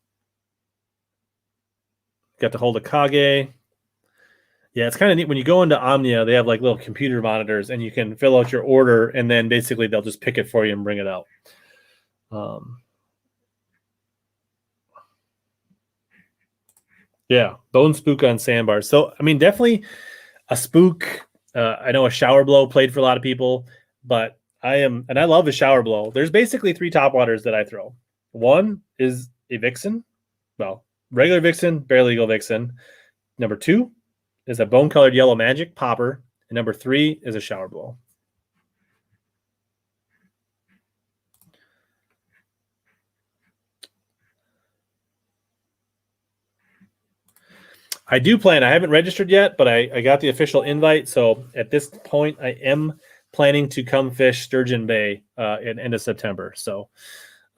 Got to hold a Kage. Yeah, it's kind of neat. When you go into Omnia, they have like little computer monitors, and you can fill out your order, and then basically they'll just pick it for you and bring it out. Yeah, bone spook on sandbars. So, I mean, definitely a spook. I know a shower blow played for a lot of people, but I love a shower blow. There's basically 3 topwaters that I throw. One is a Vixen. Well, regular Vixen, bare legal Vixen. Number 2 is a bone-colored yellow magic popper. And number 3 is a shower blow. I do plan. I haven't registered yet, but I got the official invite. So at this point, I am planning to come fish Sturgeon Bay at end of September. So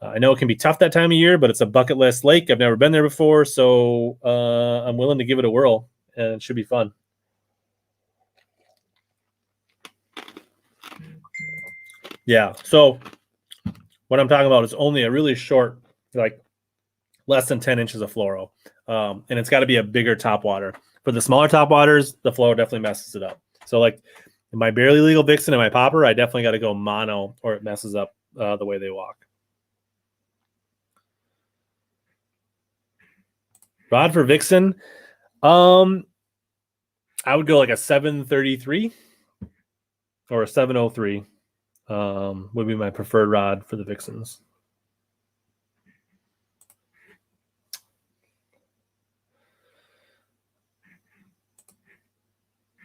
I know it can be tough that time of year, but it's a bucket list lake. I've never been there before, so I'm willing to give it a whirl, and it should be fun. Yeah. So what I'm talking about is only a really short, like less than 10 inches of fluoro. And it's got to be a bigger topwater. For the smaller topwaters, the fluoro definitely messes it up. So like in my barely legal Vixen and my popper, I definitely got to go mono or it messes up the way they walk. Rod for Vixen, I would go like a 733 or a 703. would be my preferred rod for the Vixens.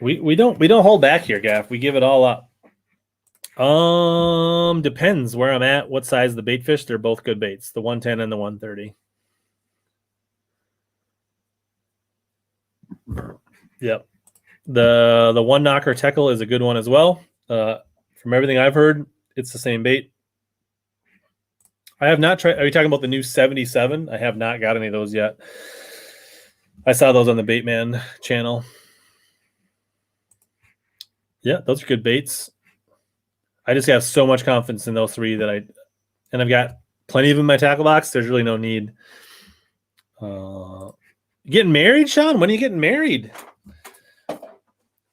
We don't hold back here, Gaff. We give it all up. Depends where I'm at, what size the bait fish. They're both good baits, the 110 and the 130. Yep. The one knocker teckle is a good one as well. From everything I've heard, it's the same bait. I have not tried. Are you talking about the new 77? I have not got any of those yet. I saw those on the Baitman channel. Yeah, those are good baits. I just have so much confidence in those three that and I've got plenty of them in my tackle box. There's really no need. Getting married, Sean? When are you getting married?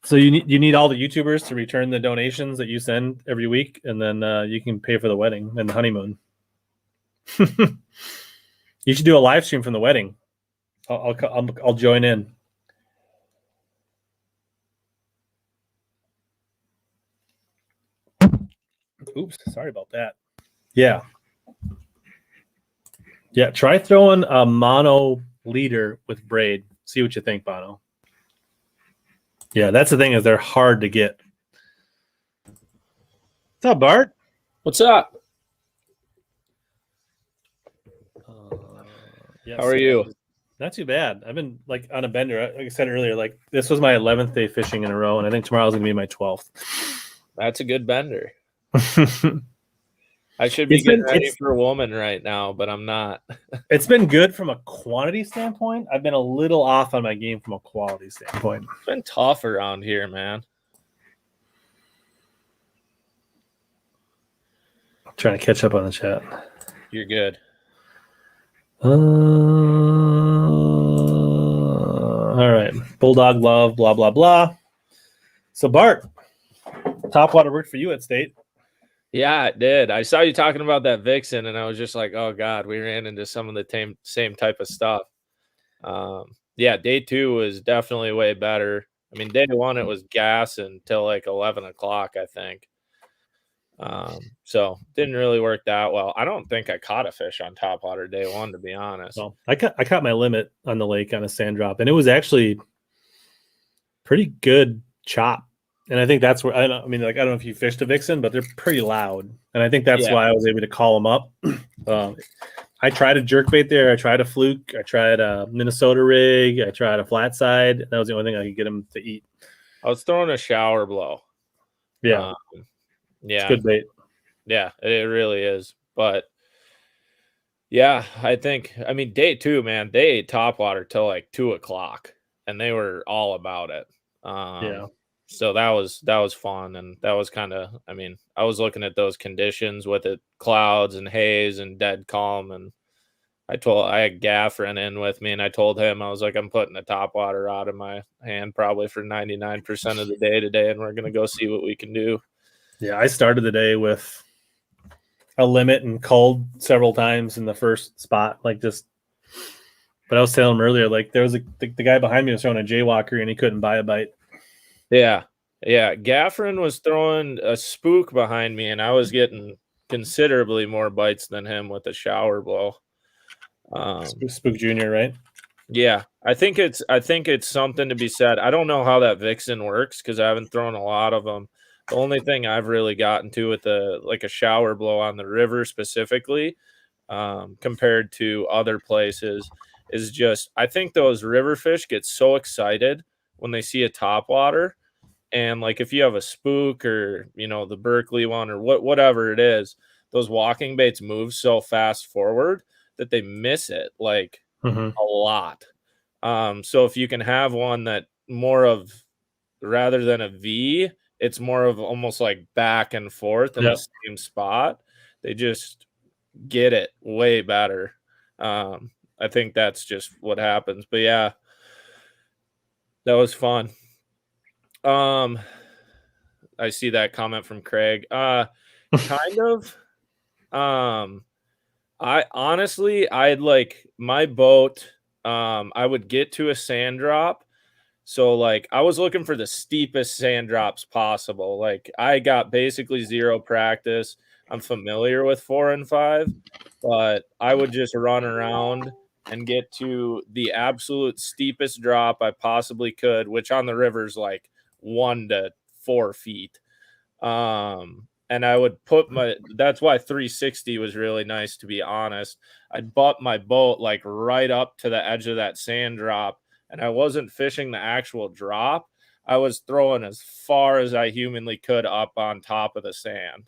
So you need all the YouTubers to return the donations that you send every week, and then you can pay for the wedding and the honeymoon. You should do a live stream from the wedding. I'll join in. Oops, sorry about that. Yeah. Try throwing a mono leader with braid. See what you think, Bono. Yeah, that's the thing, is they're hard to get. What's up, Bart? What's up? Yeah, how are you? Not too bad. I've been like on a bender. Like I said earlier, like this was my 11th day fishing in a row, and I think tomorrow's gonna be my 12th. That's a good bender. I should be getting ready for a woman right now, but I'm not. It's been good from a quantity standpoint. I've been a little off on my game from a quality standpoint. It's been tough around here, man. I'm trying to catch up on the chat. You're good. All right. Bulldog love, blah, blah, blah. So, Bart, topwater worked for you at State. Yeah, it did. I saw you talking about that Vixen, and I was just like, oh, God, we ran into some of the same type of stuff. Yeah, day 2 was definitely way better. I mean, day 1, it was gas until like 11 o'clock, I think. So didn't really work that well. I don't think I caught a fish on topwater day 1, to be honest. Well, I caught my limit on the lake on a sand drop, and it was actually pretty good chop. And I think that's where I don't know if you fished a Vixen, but they're pretty loud, and I think that's why I was able to call them up. I tried a jerkbait there. I tried a fluke. I tried a Minnesota rig. I tried a flat side. That was the only thing I could get them to eat. I was throwing a shower blow. Yeah. Yeah. It's good bait. Yeah, it really is. But yeah, I mean, day 2, man, they ate topwater till like 2 o'clock, and they were all about it. So that was fun, and that was kind of, I mean, I was looking at those conditions with it, clouds and haze and dead calm, and I had Gaff ran in with me, and I told him, I was like, I'm putting a topwater rod in my hand probably for 99% of the day today, and we're gonna go see what we can do. Yeah, I started the day with a limit and called several times in the first spot, but I was telling him earlier, like there was the guy behind me was throwing a jaywalker and he couldn't buy a bite. Yeah. Gaffron was throwing a spook behind me, and I was getting considerably more bites than him with a shower blow. Spook Junior, right? Yeah, I think it's something to be said. I don't know how that Vixen works because I haven't thrown a lot of them. The only thing I've really gotten to with a shower blow on the river specifically, compared to other places, is just I think those river fish get so excited when they see a topwater, and like if you have a spook or the Berkeley one or whatever it is, those walking baits move so fast forward that they miss it like a lot. So if you can have one that more of rather than a V, it's more of almost like back and forth in the same spot. They just get it way better. I think that's just what happens. But yeah, that was fun. I see that comment from Craig. Kind of. I'd like my boat. I would get to a sand drop, So like I was looking for the steepest sand drops possible. Like I got basically zero practice. I'm familiar with 4 and 5, but I would just run around and get to the absolute steepest drop I possibly could, which on the river is like 1 to 4 feet. And I would put that's why 360 was really nice, to be honest. I'd butt my boat like right up to the edge of that sand drop, and I wasn't fishing the actual drop. I was throwing as far as I humanly could up on top of the sand.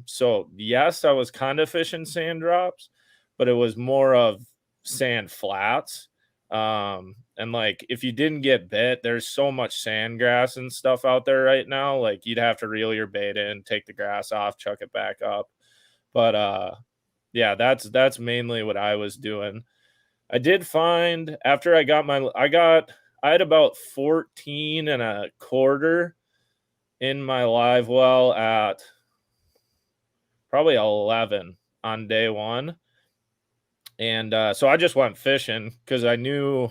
So yes, I was kind of fishing sand drops, but it was more of sand flats. And like if you didn't get bit, there's so much sand grass and stuff out there right now. Like you'd have to reel your bait in, take the grass off, chuck it back up. But yeah, that's mainly what I was doing. I did find after I had about 14 and a quarter in my live well at probably 11 on day one. And so I just went fishing because I knew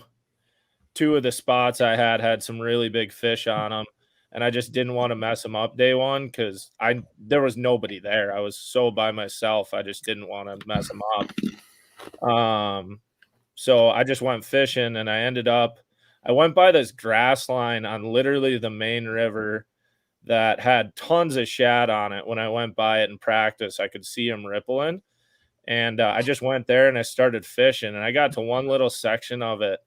2 of the spots I had some really big fish on them. And I just didn't want to mess them up day one because there was nobody there. I was so by myself. I just didn't want to mess them up. So I just went fishing and I went by this grass line on literally the main river that had tons of shad on it. When I went by it in practice, I could see them rippling. And I just went there and I started fishing. And I got to one little section of it.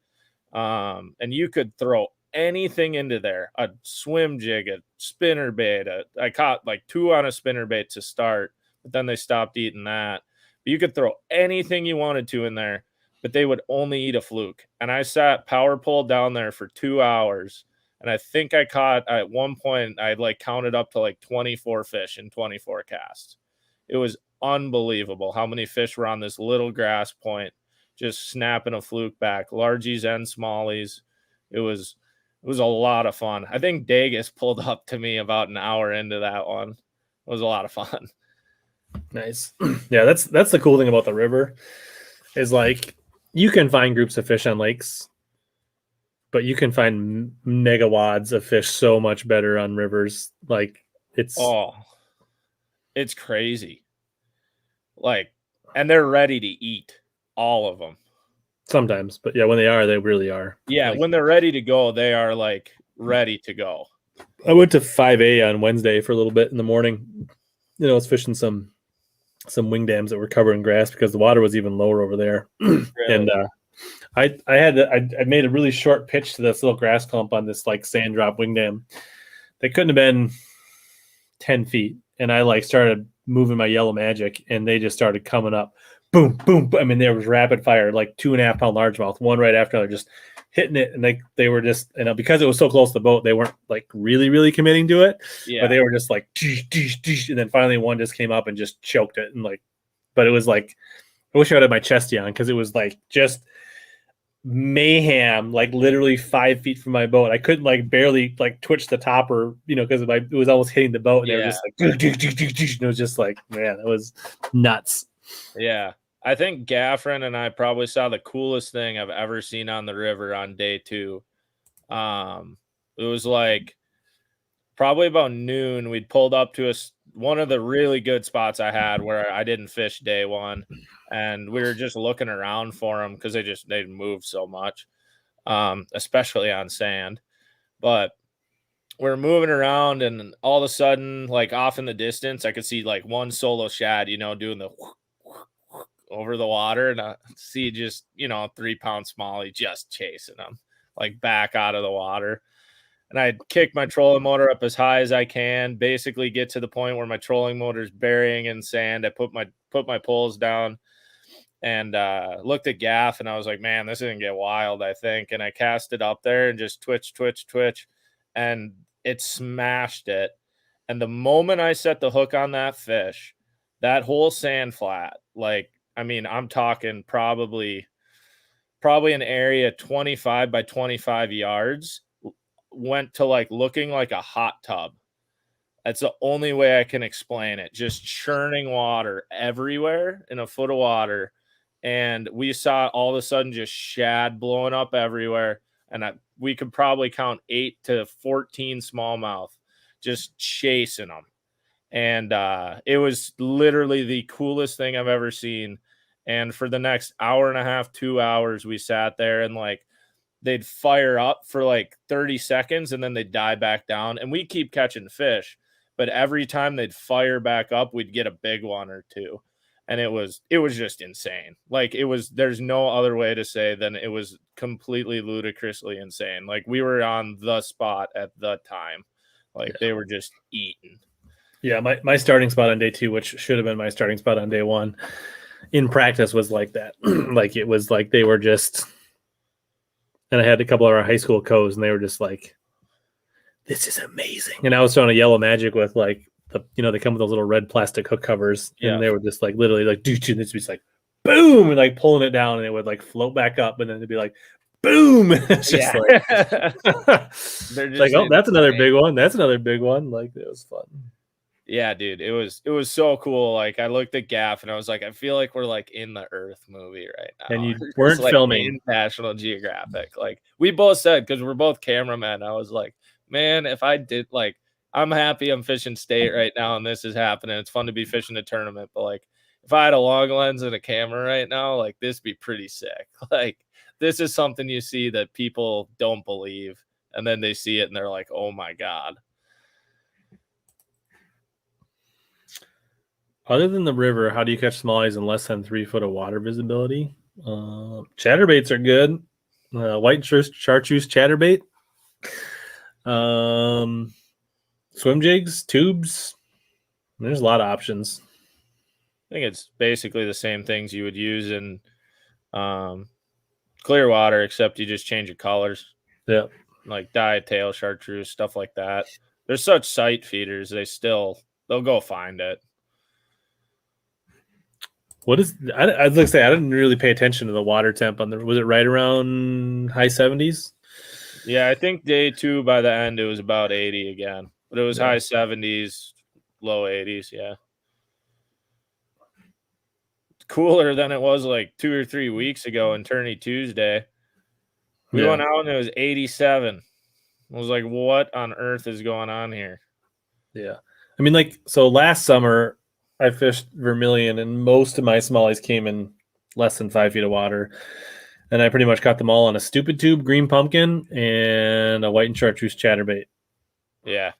And you could throw anything into there, a swim jig, a spinner bait. I caught like 2 on a spinner bait to start, but then they stopped eating that. But you could throw anything you wanted to in there, but they would only eat a fluke. And I sat power pole down there for 2 hours. And I think I caught at one point, I like counted up to like 24 fish in 24 casts. It was unbelievable how many fish were on this little grass point, just snapping a fluke back, largies and smallies. It was a lot of fun. I think Dagus pulled up to me about an hour into that one. It was a lot of fun. Nice. Yeah, that's the cool thing about the river is like you can find groups of fish on lakes, but you can find megawads of fish so much better on rivers. Like it's crazy. Like, and they're ready to eat, all of them. Sometimes, but yeah, when they are, they really are. Yeah, like, when they're ready to go, they are like ready to go. I went to 5A on Wednesday for a little bit in the morning. I was fishing some wing dams that were covered in grass because the water was even lower over there. Really? And I made a really short pitch to this little grass clump on this like sand drop wing dam. They couldn't have been 10 feet. And I like started moving my yellow magic and they just started coming up. Boom, boom, boom. I mean, there was rapid fire, like 2.5 pound largemouth, one right after another, just hitting it. And they were just, because it was so close to the boat, they weren't like really, really committing to it. Yeah. But they were just like, and then finally one just came up and just choked it. And like, but it was like, I wish I had my chesty on because it was like just mayhem, like literally 5 feet from my boat. I couldn't like barely like twitch the topper, because it was almost hitting the boat. And they were just like, and it was just like, man, it was nuts. Yeah. I think Gaffron and I probably saw the coolest thing I've ever seen on the river on day 2. It was like probably about noon. We'd pulled up to one of the really good spots I had where I didn't fish day 1, and we were just looking around for them because they moved so much, especially on sand. But we're moving around, and all of a sudden, like off in the distance, I could see like one solo shad, doing the over the water, and I see just 3-pound smallie just chasing them like back out of the water. And I kick my trolling motor up as high as I can, basically get to the point where my trolling motor is burying in sand. I put my poles down and looked at gaff, and I was like, man, this is gonna get wild, I think. And I cast it up there and just twitch, and it smashed it. And the moment I set the hook on that fish, that whole sand flat, like, I mean, I'm talking probably an area 25 by 25 yards, went to like looking like a hot tub. That's the only way I can explain it. Just churning water everywhere in a foot of water. And we saw all of a sudden just shad blowing up everywhere. and we could probably count 8 to 14 smallmouth just chasing them. And it was literally the coolest thing I've ever seen. And for the next hour and a half, 2 hours, we sat there and like they'd fire up for like 30 seconds and then they'd die back down. And we keep catching fish, but every time they'd fire back up, we'd get a big one or two. And it was just insane. Like there's no other way to say than it was completely ludicrously insane. Like we were on the spot at the time. Like they were just eating. Yeah, my starting spot on day 2, which should have been my starting spot on day 1, in practice was like that. Like it was like they were just, and I had a couple of our high school co's, and they were just like, "This is amazing." And I was throwing a yellow magic with like they come with those little red plastic hook covers, and they were just like literally like, "Dude," and it's just like, boom, and like pulling it down, and it would like float back up, and then it'd be like, boom. It's just like, they're just like, oh, that's another big one. That's another big one. Like it was fun. Yeah, dude, it was so cool. Like I looked at Gaff and I was like, I feel like we're like in the Earth movie right now. And you weren't like filming National Geographic. Like we both said, because we're both cameramen, I was like, man, if I did, like, I'm happy I'm fishing state right now and this is happening. It's fun to be fishing a tournament, but like if I had a long lens and a camera right now, like this would be pretty sick. Like this is something you see that people don't believe, and then they see it and they're like, oh my God. Other than the river, how do you catch smallies in less than 3 foot of water visibility? Chatterbaits are good. White chartreuse chatterbait. Swim jigs, tubes. There's a lot of options. I think it's basically the same things you would use in clear water, except you just change the colors. Yeah. Like Diede, tail, chartreuse, stuff like that. They're such sight feeders. They'll go find it. What is, I was going to say, I didn't really pay attention to the water temp on was it right around high 70s? Yeah, I think day 2 by the end, it was about 80 again, but it was high 70s, low 80s. Yeah. Cooler than it was like 2 or 3 weeks ago in Tourney Tuesday. We went out and it was 87. I was like, what on earth is going on here? Yeah. I mean, like, so last summer I fished Vermilion and most of my smallies came in less than 5 feet of water. And I pretty much caught them all on a stupid tube, green pumpkin, and a white and chartreuse chatterbait. Yeah.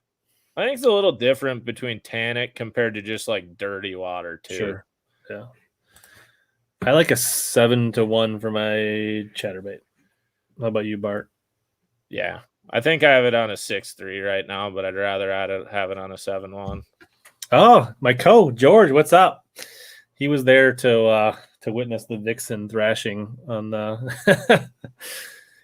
I think it's a little different between tannic compared to just like dirty water too. Sure. Yeah. I like a 7-1 for my chatterbait. How about you, Bart? Yeah. I think I have it on a 6.3 right now, but I'd rather have it on a 7.1. Oh, my George, what's up? He was there to witness the Vixen thrashing on the.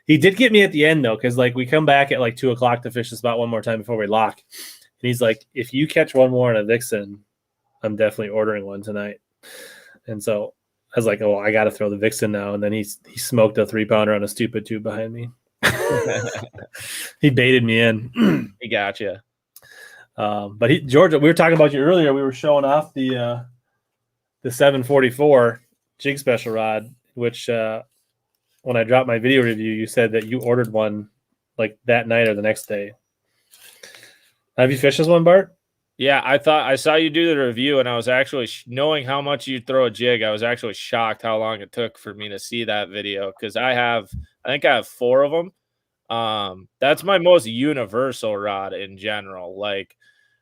He did get me at the end though, because like we come back at like 2 o'clock to fish the spot one more time before we lock, and he's like, "If you catch one more on a Vixen, I'm definitely ordering one tonight." And so I was like, "Oh, I got to throw the Vixen now." And then he smoked a 3-pounder on a stupid tube behind me. He baited me in. He got you. But George, we were talking about you earlier. We were showing off the 744 jig special rod, which when I dropped my video review, you said that you ordered one like that night or the next day. Have you fished this one, Bart? Yeah, I saw you do the review, and I was actually knowing how much you throw a jig. I was actually shocked how long it took for me to see that video, because I think I have 4 of them. That's my most universal rod in general. Like,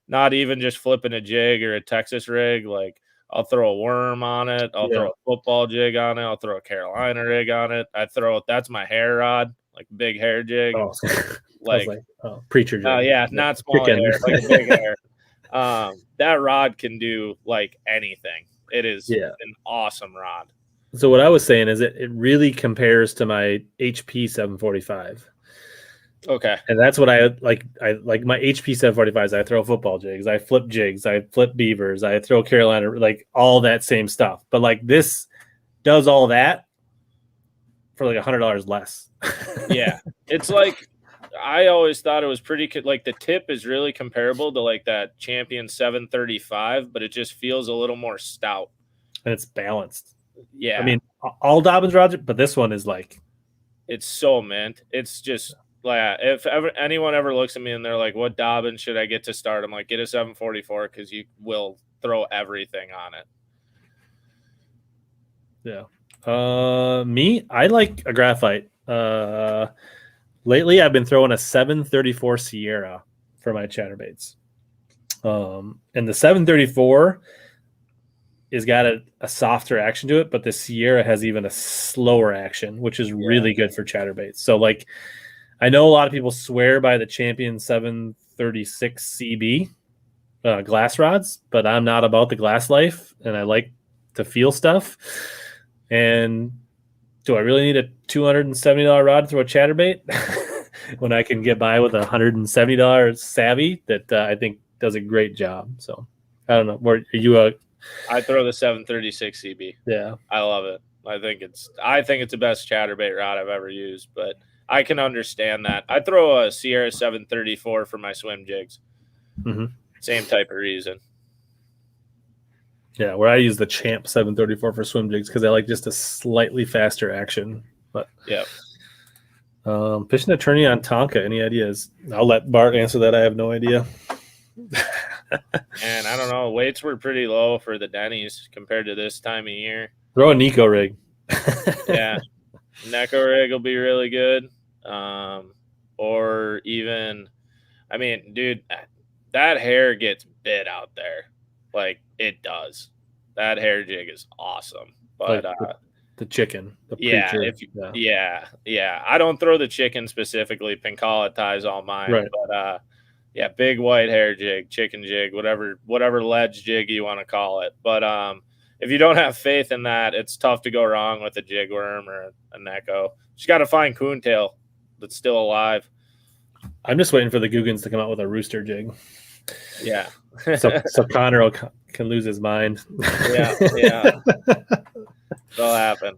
not even just flipping a jig or a Texas rig. Like, I'll throw a worm on it. I'll throw a football jig on it. I'll throw a Carolina rig on it. That's my hair rod, like big hair jig. Oh, like preacher jig. Oh yeah, not small hair, like a big hair. That rod can do like anything. It is an awesome rod. So what I was saying is it really compares to my HP 745. Okay. And that's what I like my HP 745s. I throw football jigs, I flip jigs, I flip beavers, I throw Carolina, like all that same stuff. But like this does all that for like $100 less. Yeah. It's like, I always thought it was pretty like the tip is really comparable to like that Champion 735, but it just feels a little more stout. And it's balanced. Yeah. I mean, all Dobbins rods, but this one is like It's so mint. It's just like if anyone ever looks at me and they're like, "What Dobbin should I get to start?" I'm like, "Get a 744 because you will throw everything on it." Yeah. Me, I like a graphite. Lately, I've been throwing a 734 Sierra for my chatterbaits. And the 734 has got a softer action to it, but the Sierra has even a slower action, which is really good for chatterbaits. So, like, I know a lot of people swear by the Champion 736 CB glass rods, but I'm not about the glass life, and I like to feel stuff. And do I really need a $270 rod to throw a chatterbait when I can get by with a $170 Savvy that I think does a great job? So I don't know. Are you I throw the 736 CB. Yeah, I love it. I think it's the best chatterbait rod I've ever used, but I can understand that. I throw a Sierra 734 for my swim jigs. Mm-hmm. Same type of reason. Yeah, where I use the Champ 734 for swim jigs because I like just a slightly faster action. But yeah, fishing attorney on Tonka. Any ideas? I'll let Bart answer that. I have no idea. And I don't know. Weights were pretty low for the Denny's compared to this time of year. Throw a Nico rig. Yeah, Neko rig will be really good. Or even, I mean, dude, that hair gets bit out there. Like it does. That hair jig is awesome. But like the chicken, the yeah, preacher. yeah. I don't throw the chicken specifically. Pincala ties all mine. Right. But yeah, big white hair jig, chicken jig, whatever ledge jig you want to call it. But if you don't have faith in that, it's tough to go wrong with a jig worm or a Neko. Just got to find coontail that's still alive. I'm just waiting for the Googans to come out with a rooster jig. Yeah. so Connor can lose his mind. Yeah. That'll happen.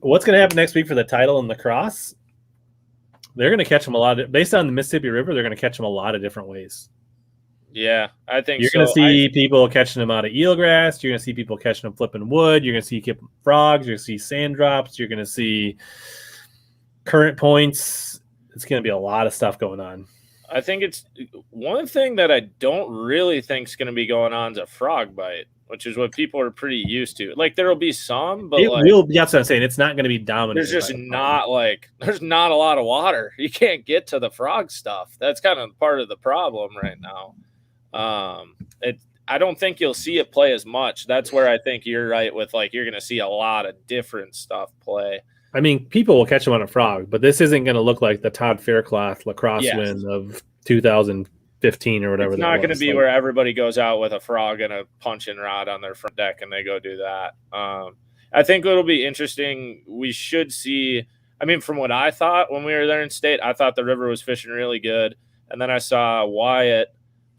What's going to happen next week for the title and the cross? They're going to catch them based on the Mississippi River. They're going to catch them a lot of different ways. Yeah, I think you're going to see people catching them out of eelgrass. You're going to see people catching them flipping wood. You're going to see frogs. You're going to see sand drops. You're going to see current points. It's going to be a lot of stuff going on. I think it's one thing that I don't really think is going to be going on is a frog bite, which is what people are pretty used to. Like there'll be some, but that's what I'm saying. It's not going to be dominant. There's just there's not a lot of water. You can't get to the frog stuff. That's kind of part of the problem right now. I don't think you'll see it play as much. That's where I think you're right with you're going to see a lot of different stuff play. I mean, people will catch them on a frog, but this isn't going to look like the Todd Faircloth lacrosse win of 2015 or whatever. It's not going to be where everybody goes out with a frog and a punching rod on their front deck and they go do that. I think it'll be interesting. We should see, I mean, from what I thought when we were there in state, I thought the river was fishing really good. And then I saw Wyatt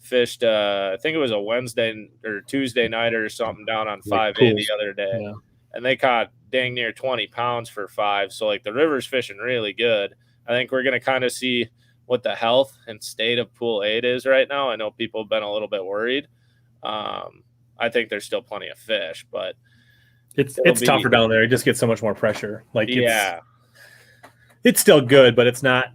fished, I think it was a Wednesday or Tuesday night or something down on 5A the other day. Yeah. And they caught dang near 20 pounds for 5. So the river's fishing really good. I think we're going to kind of see what the health and state of Pool 8 is right now. I know people have been a little bit worried. I think there's still plenty of fish, but it's tougher down there. It just gets so much more pressure. It's still good, but it's not.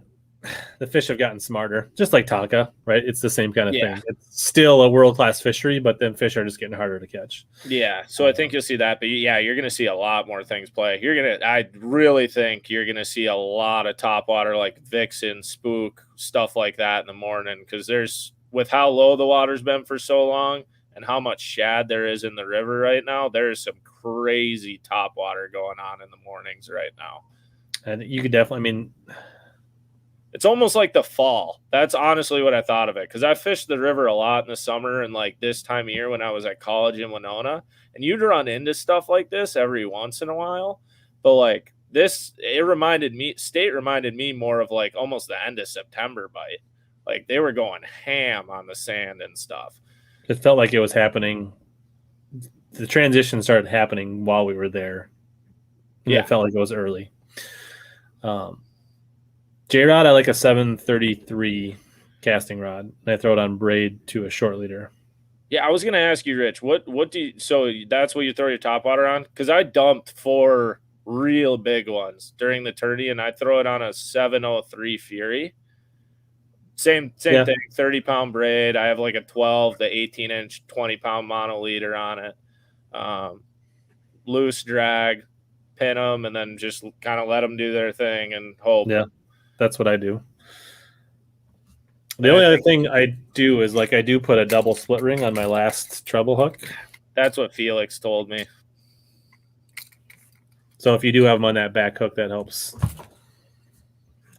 The fish have gotten smarter, just like Tonka, right? It's the same kind of thing. It's still a world-class fishery, but then fish are just getting harder to catch. Yeah, so I think you'll see that. But yeah, you're going to see a lot more things play. I really think you're going to see a lot of topwater like Vixen, Spook, stuff like that in the morning because with how low the water's been for so long and how much shad there is in the river right now, there is some crazy topwater going on in the mornings right now. And you could definitely, it's almost like the fall. That's honestly what I thought of it. Because I fished the river a lot in the summer and this time of year when I was at college in Winona. And you'd run into stuff like this every once in a while. But state reminded me more of almost the end of September bite. They were going ham on the sand and stuff. It felt like it was happening. The transition started happening while we were there. And it felt like it was early. J-Rod, I like a 733 casting rod. And I throw it on braid to a short leader. Yeah, I was going to ask you, Rich, what do you – so that's what you throw your topwater on? Because I dumped 4 real big ones during the tourney, and I throw it on a 703 Fury. Same Yeah. thing, 30-pound braid. I have like a 12 to 18-inch, 20-pound monoliter on it. Loose drag, pin them, and then just kind of let them do their thing and hope. Yeah, that's what I do. The only other thing I do is like I do put a double split ring on my last treble hook. That's what Felix told me. So if you do have them on that back hook, that helps.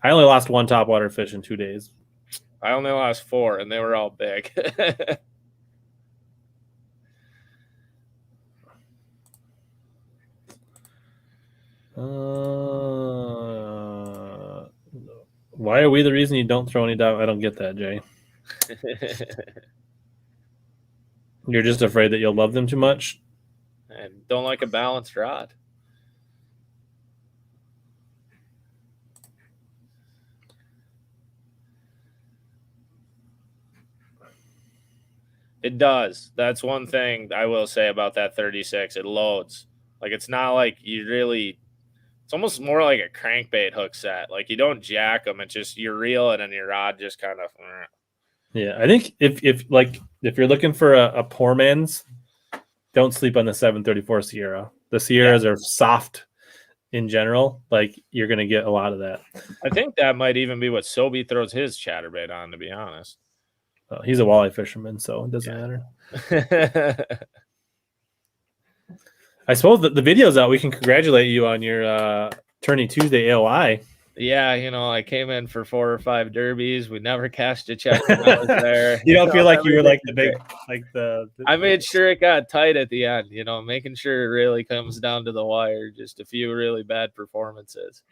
I only lost one topwater fish in 2 days. I only lost 4, and they were all big. Why are we the reason you don't throw any dog? I don't get that, Jay. You're just afraid that you'll love them too much? I don't like a balanced rod. It does. That's one thing I will say about that 36. It loads. Like, it's not like you really – it's almost more like a crankbait hook set. Like, you don't jack them. It's just you reel it and your rod just kind of – Yeah, I think if you're looking for a poor man's, don't sleep on the 734 Sierra. The Sierras are soft in general. Like, you're going to get a lot of that. I think that might even be what Sobe throws his chatterbait on, to be honest. He's a walleye fisherman, so it doesn't matter. I suppose that the video's out. We can congratulate you on your Tourney Tuesday AOI. Yeah, I came in for 4 or 5 derbies. We never cashed a check when I was there. You don't feel like you were like the big, like the I made sure it got tight at the end, making sure it really comes down to the wire. Just a few really bad performances.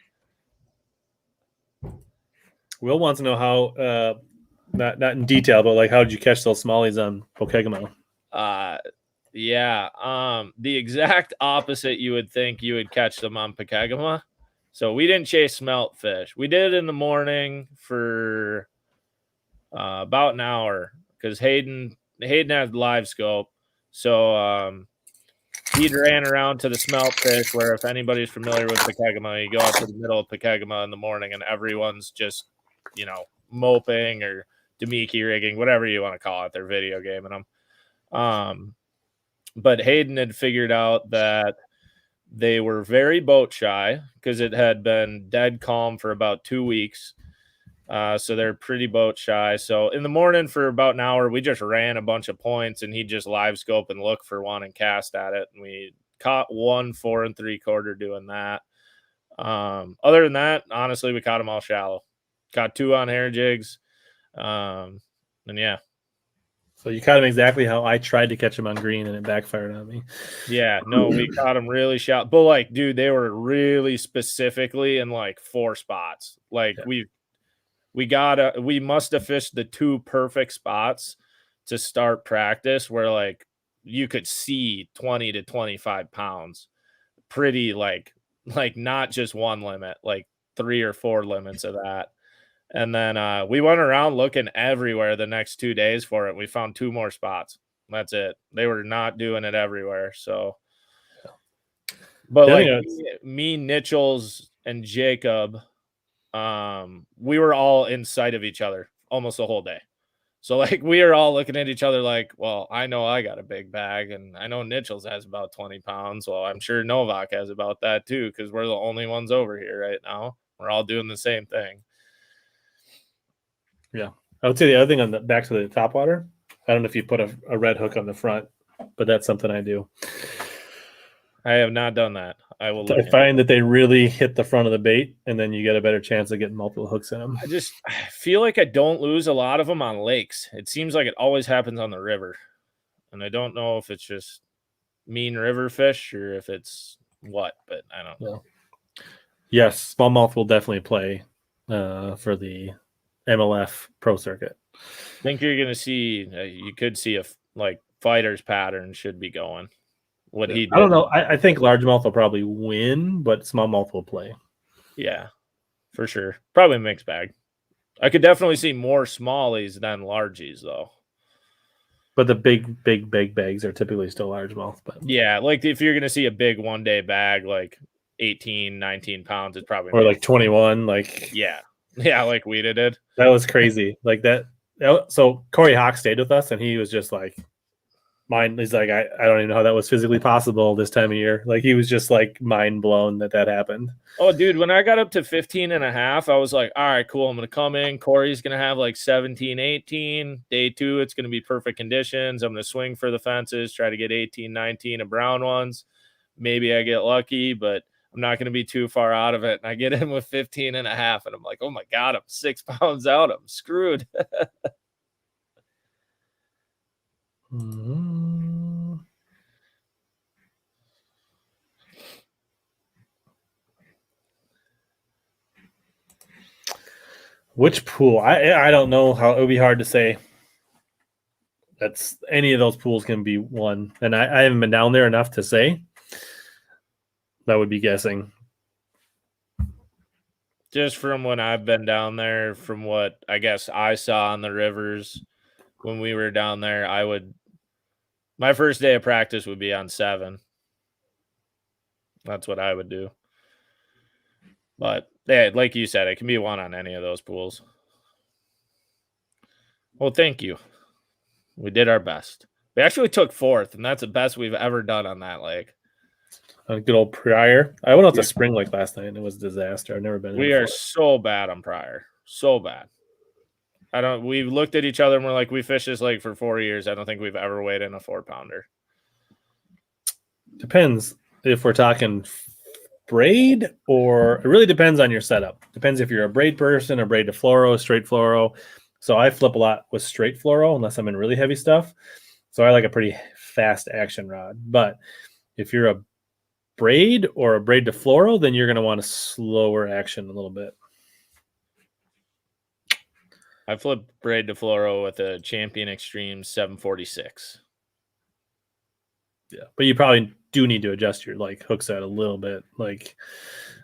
Will wants to know how, not in detail, but like how did you catch those smallies on Pokegamo? The exact opposite you would think you would catch them on Pokegama. So we didn't chase smelt fish. We did it in the morning for about an hour because Hayden had live scope. So he ran around to the smelt fish where, if anybody's familiar with Pokegama, you go out to the middle of Pokegama in the morning and everyone's just, moping or Demiki rigging, whatever you want to call it. They're video gaming them. But Hayden had figured out that they were very boat shy because it had been dead calm for about 2 weeks. So they're pretty boat shy. So in the morning for about an hour, we just ran a bunch of points and he'd just live scope and look for one and cast at it. And we caught 1 4 3/4 doing that. Other than that, honestly, we caught them all shallow. Caught 2 on hair jigs. And yeah. So you caught him exactly how I tried to catch him on green and it backfired on me. Yeah, no, we caught them really shallow. But like, dude, they were really specifically in like 4 spots. Like we must have fished the 2 perfect spots to start practice where like you could see 20 to 25 pounds. Pretty like not just one limit, like 3 or 4 limits of that. And then we went around looking everywhere the next 2 days for it. We found 2 more spots. That's it. They were not doing it everywhere. So, but like me, Nichols, and Jacob, we were all in sight of each other almost the whole day. So like we are all looking at each other like, well, I know I got a big bag and I know Nichols has about 20 pounds. Well, I'm sure Novak has about that too, because we're the only ones over here right now. We're all doing the same thing. Yeah. I would say the other thing on the back to the topwater, I don't know if you put a red hook on the front, but that's something I do. I have not done that. I will. I find that they really hit the front of the bait, and then you get a better chance of getting multiple hooks in them. I feel like I don't lose a lot of them on lakes. It seems like it always happens on the river, and I don't know if it's just mean river fish or if it's what, but I don't know. Yes, smallmouth will definitely play for the MLF Pro Circuit. I think you're going to see, you could see a fighter's pattern should be going. What he did. I don't know. I think largemouth will probably win, but smallmouth will play. Yeah, for sure. Probably a mixed bag. I could definitely see more smallies than largies, though. But the big bags are typically still largemouth. But yeah, like if you're going to see a big 1 day bag, like 18, 19 pounds. It's probably or like 21. Like yeah, like Weeda did. that was crazy. Like that. So Corey Hawk stayed with us, and he was just like, he's like, I don't even know how that was physically possible this time of year. Like he was just like mind blown that happened. Oh, dude, when I got up to 15 and a half, I was like, all right, cool. I'm going to come in. Corey's going to have like 17, 18. Day 2, it's going to be perfect conditions. I'm going to swing for the fences, try to get 18, 19 of brown ones. Maybe I get lucky, but I'm not going to be too far out of it. And I get in with 15 and a half, and I'm like, oh my God, I'm 6 pounds out. I'm screwed. Which pool? I don't know how it would be hard to say. That's any of those pools can be one, and I haven't been down there enough to say. That would be guessing. Just from when I've been down there, from what I guess I saw on the rivers when we were down there, my first day of practice would be on 7. That's what I would do. But yeah, like you said, it can be one on any of those pools. Well, thank you. We did our best. We actually took 4th, and that's the best we've ever done on that lake. A good old Pryor. I went out to Spring Lake last night, and it was a disaster. I've never been. We are so bad on Pryor. So bad. We looked at each other and we're like, we fished this lake for 4 years. I don't think we've ever weighed in a 4-pounder. Depends if we're talking braid, or it really depends on your setup. Depends if you're a braid person, a braid to fluoro, straight fluoro. So I flip a lot with straight fluoro unless I'm in really heavy stuff. So I like a pretty fast action rod. But if you're a braid or a braid to fluoro, then you're going to want a slower action a little bit. I flipped braid to fluoro with a Champion Extreme 746. Yeah, but you probably do need to adjust your hook set a little bit. Like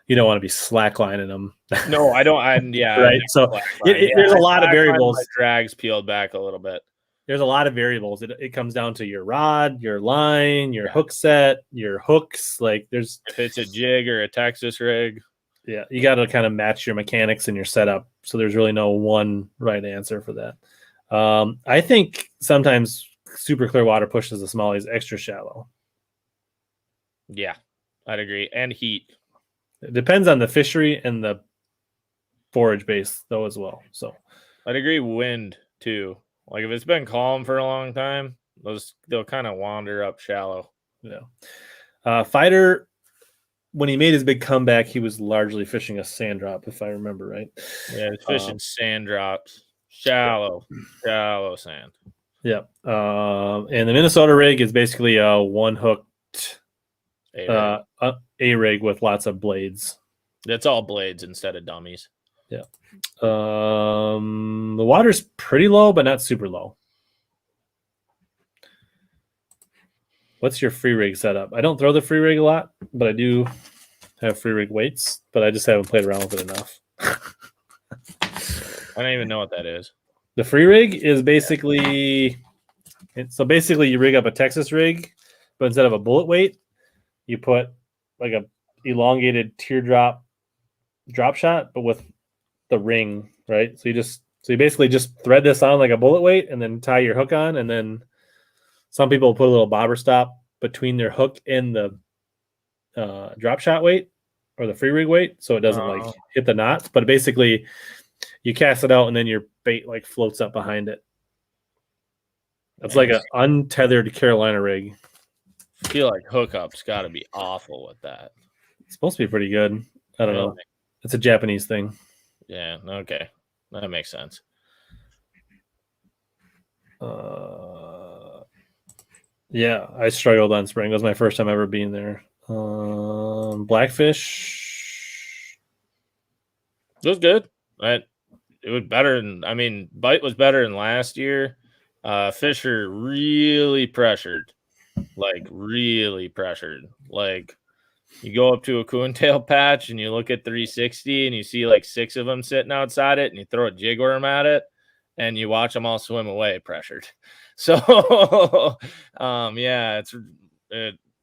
you don't want to be slacklining them. No, I don't. Right. So there's a lot of variables. My drag's peeled back a little bit. There's a lot of variables. It comes down to your rod, your line, your hook set, your hooks. Like there's if it's a jig or a Texas rig. Yeah, you got to kind of match your mechanics and your setup. So there's really no one right answer for that. I think sometimes super clear water pushes the smallies extra shallow. Yeah, I'd agree. And heat. It depends on the fishery and the forage base, though, as well. So I'd agree. Wind too. Like if it's been calm for a long time, they'll kind of wander up shallow. Yeah. Fighter, when he made his big comeback, he was largely fishing a sand drop, if I remember right. Yeah, he's fishing sand drops, shallow sand. Yeah. And the Minnesota rig is basically a one hooked A rig with lots of blades. That's all blades instead of dummies. Yeah. The water's pretty low, but not super low. What's your free rig setup? I don't throw the free rig a lot, but I do have free rig weights, but I just haven't played around with it enough. I don't even know what that is. The free rig is basically you rig up a Texas rig, but instead of a bullet weight, you put like a elongated teardrop drop shot, but with the ring, right? So you basically just thread this on like a bullet weight and then tie your hook on, and then some people put a little bobber stop between their hook and the drop shot weight or the free rig weight, so it doesn't hit the knots. But basically, you cast it out and then your bait floats up behind it. That's like an untethered Carolina rig. I feel like hookup's got to be awful with that. It's supposed to be pretty good. I don't know. It's a Japanese thing. Yeah. Okay, that makes sense. Yeah, I struggled on spring. It was my first time ever being there. Blackfish. It was good. It was better bite was better than last year. Fish are really pressured. Really pressured. You go up to a coontail patch and you look at 360 and you see 6 of them sitting outside it, and you throw a jig worm at it and you watch them all swim away pressured. So, yeah,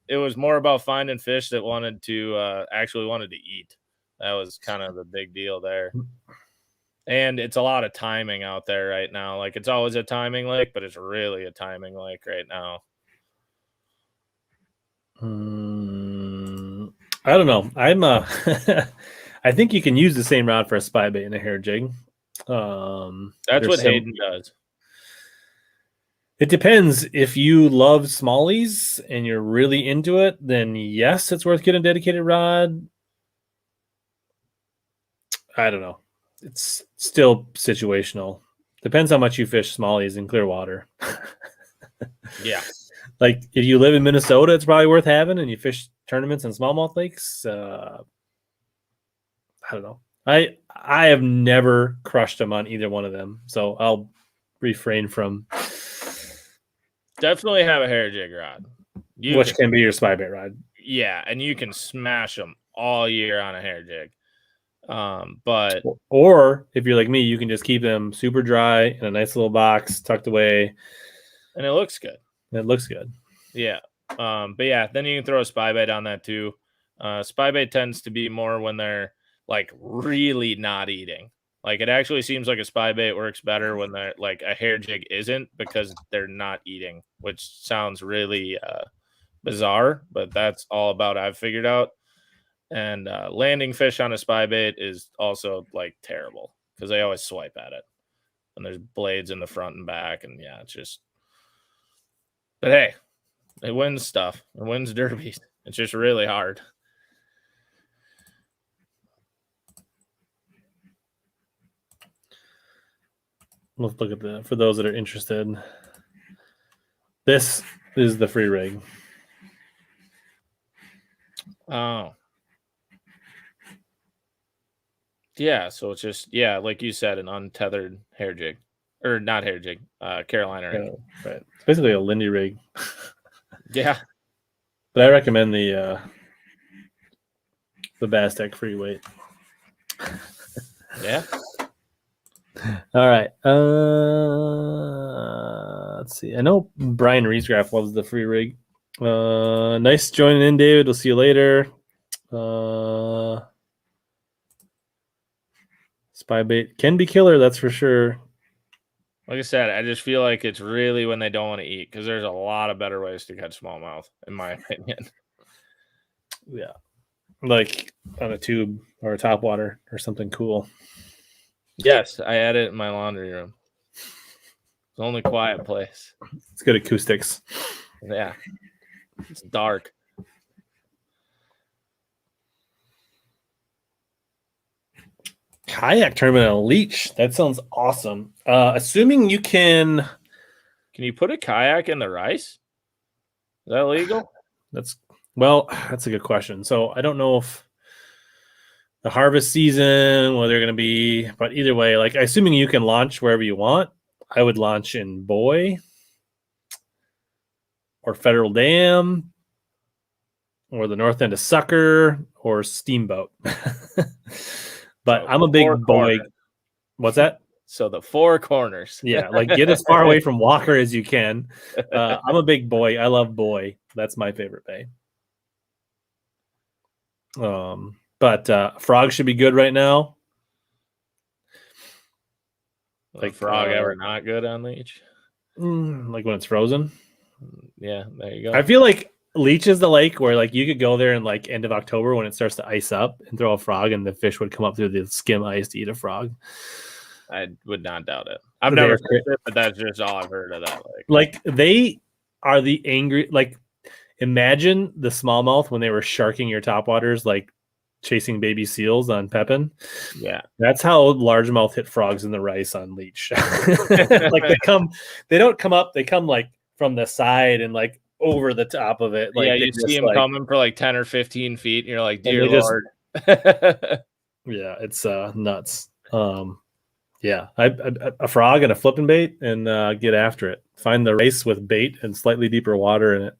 it was more about finding fish that wanted to actually wanted to eat. That was kind of the big deal there. And it's a lot of timing out there right now. Like it's always a timing lake, but it's really a timing lake right now. I don't know. I think you can use the same rod for a spy bait and a hair jig. That's what Hayden does. It depends. If you love smallies and you're really into it, then yes, it's worth getting a dedicated rod. I don't know. It's still situational. Depends how much you fish smallies in clear water. Yeah. Like if you live in Minnesota, it's probably worth having, and you fish tournaments and smallmouth lakes. I don't know. I have never crushed them on either one of them, so I'll refrain from. Definitely have a hair jig rod, Which can be your spy bait rod. Yeah, and you can smash them all year on a hair jig. But or if you're like me, you can just keep them super dry in a nice little box tucked away, and it looks good. It looks good. Yeah. But yeah, then you can throw a spy bait on that too. Spy bait tends to be more when they're like really not eating. Like it actually seems like a spy bait works better when they're like a hair jig isn't, because they're not eating, which sounds really bizarre, but that's all about I've figured out. And landing fish on a spy bait is also like terrible because they always swipe at it, and there's blades in the front and back, and yeah, it's just. But hey, it wins stuff. It wins derbies. It's just really hard. Let's look at for those that are interested. This is the free rig. Oh. Yeah, so it's just, like you said, an untethered hair jig. Or not hair jig, Carolina rig. Yeah, right. It's basically a Lindy rig. Yeah. But I recommend the Bass Tech free weight. Yeah. All right. Let's see. I know Brian Riesgraf loves the free rig. Nice joining in, David. We'll see you later. Spy bait can be killer, that's for sure. Like I said, I just feel like it's really when they don't want to eat, because there's a lot of better ways to catch smallmouth, in my opinion. Yeah. Like on a tube or a topwater or something cool. Yes, I had it in my laundry room. It's the only quiet place. It's good acoustics. Yeah. It's dark. Kayak tournament on a leech. That sounds awesome. Assuming you can. Can you put a kayak in the rice? Is that legal? That's a good question. So I don't know if the harvest season, where they're going to be, but either way, like assuming you can launch wherever you want, I would launch in Boy or Federal Dam or the north end of Sucker or Steamboat. But I'm a big boy. What's that? So the four corners. Yeah, like get as far away from Walker as you can. I'm a big boy. I love Boy. That's my favorite bay. But frog should be good right now. Like frog ever not good on leech? Like when it's frozen. Yeah, there you go. I feel like leech is the lake where like you could go there in like end of October when it starts to ice up and throw a frog, and the fish would come up through the skim ice to eat a frog. I would not doubt it. I've never fished it, but that's just all I've heard of that lake. Like they are the angry. Like imagine the smallmouth when they were sharking your topwaters, like chasing baby seals on Pepin. Yeah, that's how largemouth hit frogs in the rice on leech. Like they don't come up. They come like from the side and like over the top of it. Like yeah, you see them coming for like 10 or 15 feet, and you're like, dear Lord. Yeah, it's nuts. Yeah, a frog and a flipping bait, and get after it. Find the rice with bait and slightly deeper water in it.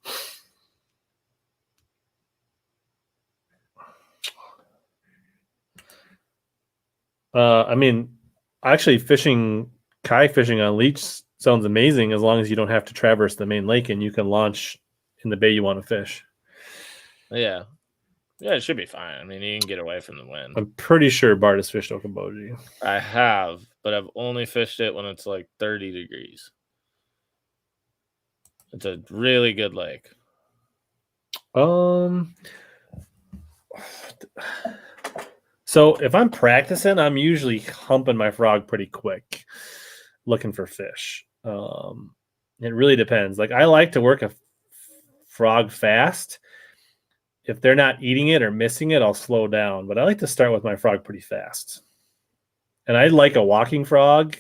I mean, actually, kayak fishing on leech sounds amazing as long as you don't have to traverse the main lake and you can launch in the bay you want to fish. Yeah. Yeah, it should be fine. I mean, you can get away from the wind. I'm pretty sure Bart has fished Okoboji. I have, but I've only fished it when it's like 30 degrees. It's a really good lake. So if I'm practicing, I'm usually humping my frog pretty quick, looking for fish. It really depends. Like I like to work a frog fast. If they're not eating it or missing it, I'll slow down. But I like to start with my frog pretty fast. And I like a walking frog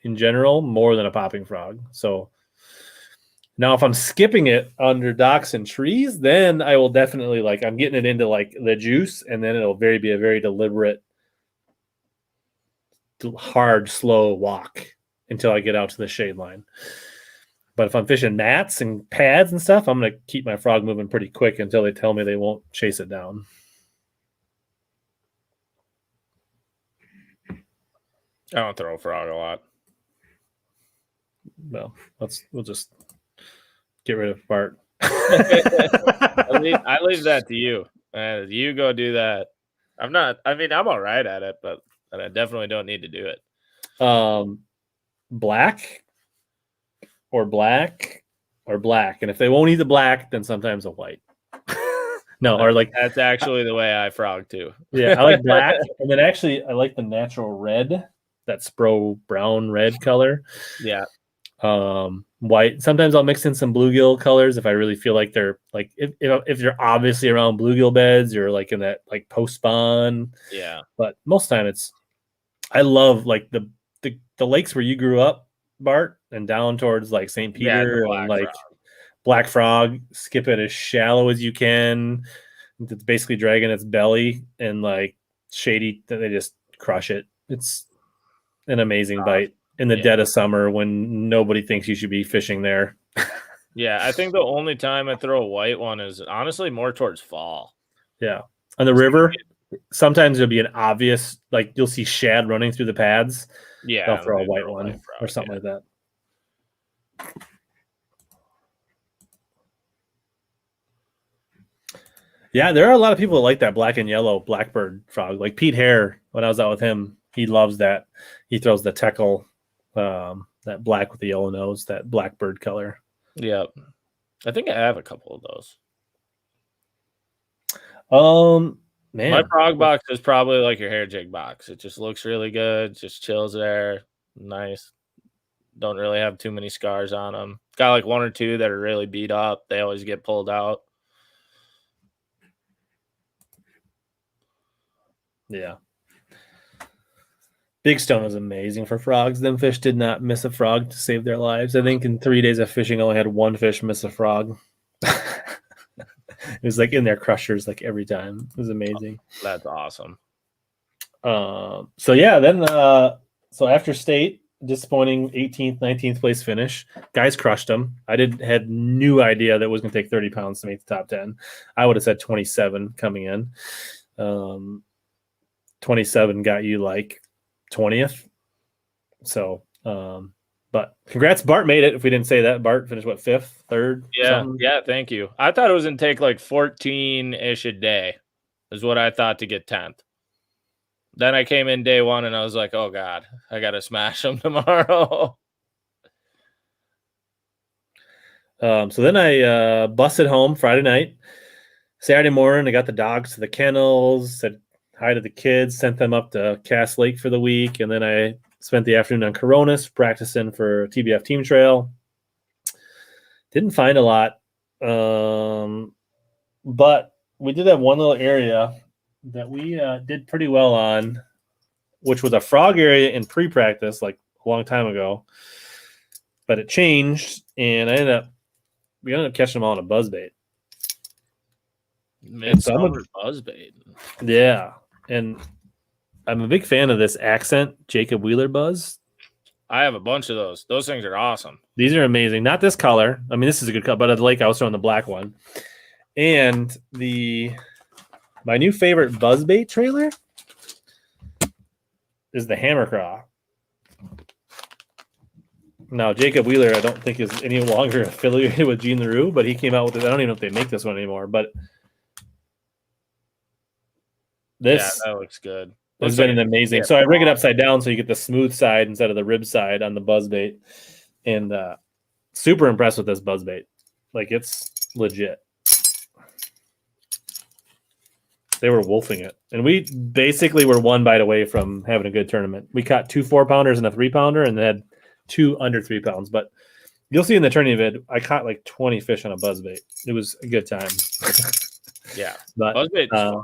in general more than a popping frog. So now if I'm skipping it under docks and trees, then I will definitely I'm getting it into like the juice, and then it'll be a very deliberate, hard, slow walk until I get out to the shade line. But if I'm fishing mats and pads and stuff, I'm going to keep my frog moving pretty quick until they tell me they won't chase it down. I don't throw a frog a lot. Well, we'll just get rid of Bart. I leave that to you. You go do that. I'm all right at it, but I definitely don't need to do it. Black. And if they won't eat the black, then sometimes a white. No, or like that's actually the way I frog too. Yeah, I like black, and then actually I like the natural red, that Spro brown red color. Yeah. White. Sometimes I'll mix in some bluegill colors if I really feel like they're like if you're obviously around bluegill beds or like in that like post spawn. Yeah. But most time I love like the lakes where you grew up, Bart, and down towards like St. Peter and like Black Frog. Skip it as shallow as you can. It's basically dragging its belly and like shady. They just crush it. It's an amazing bite in the dead of summer when nobody thinks you should be fishing there. Yeah, I think the only time I throw a white one is honestly more towards fall. Yeah. On the river, sometimes it'll be an obvious, like you'll see shad running through the pads. Yeah. They'll throw a white one or something like that. Yeah, there are a lot of people that like that black and yellow blackbird frog. Like Pete Hare, when I was out with him, he loves that. He throws the teckle, that black with the yellow nose, that blackbird color. Yep. I think I have a couple of those. Man. My frog box is probably like your hair jig box. It just looks really good. Just chills there. Nice. Don't really have too many scars on them. Got like one or two that are really beat up. They always get pulled out. Yeah. Big Stone was amazing for frogs. Them fish did not miss a frog to save their lives. I think in 3 days of fishing, I only had one fish miss a frog. It was like in their crushers, like every time. It was amazing. That's awesome. So yeah, then so after state, disappointing 18th, 19th place finish. Guys crushed them. I had no idea that it was going to take 30 pounds to make the top 10. I would have said 27 coming in. 27 got you like 20th. So, but congrats, Bart made it. If we didn't say that, Bart finished what, 5th, 3rd? Yeah, yeah. Thank you. I thought it was gonna take like 14-ish a day, is what I thought to get 10th. Then I came in day one and I was like, oh god, I gotta smash them tomorrow. So then I busted home Friday night. Saturday morning, I got the dogs to the kennels, said hi to the kids, sent them up to Cass Lake for the week, and then I spent the afternoon on Coronas practicing for TBF Team Trail. Didn't find a lot, but we did have one little area that we did pretty well on, which was a frog area in pre-practice like a long time ago, but it changed, and we ended up catching them all on a buzzbait. Midsummer buzzbait. Yeah, and I'm a big fan of this Accent Jacob Wheeler buzz. I have a bunch of those. Those things are awesome. These are amazing. Not this color. I mean, this is a good color, but at the lake I was throwing the black one. And my new favorite buzzbait trailer is the Hammer Craw. Now, Jacob Wheeler, I don't think is any longer affiliated with Gene LaRue, but he came out with it. I don't even know if they make this one anymore, but This that looks good. has Looks been like an amazing. So I rig it upside down so you get the smooth side instead of the rib side on the buzzbait, and super impressed with this buzzbait. Like, it's legit. They were wolfing it, and we basically were 1 bite away from having a good tournament. We caught 2 4-pounders and a 3-pounder, and had 2 under 3 pounds. But you'll see in the tourney vid, I caught like 20 fish on a buzzbait. It was a good time. Yeah, but buzzbait.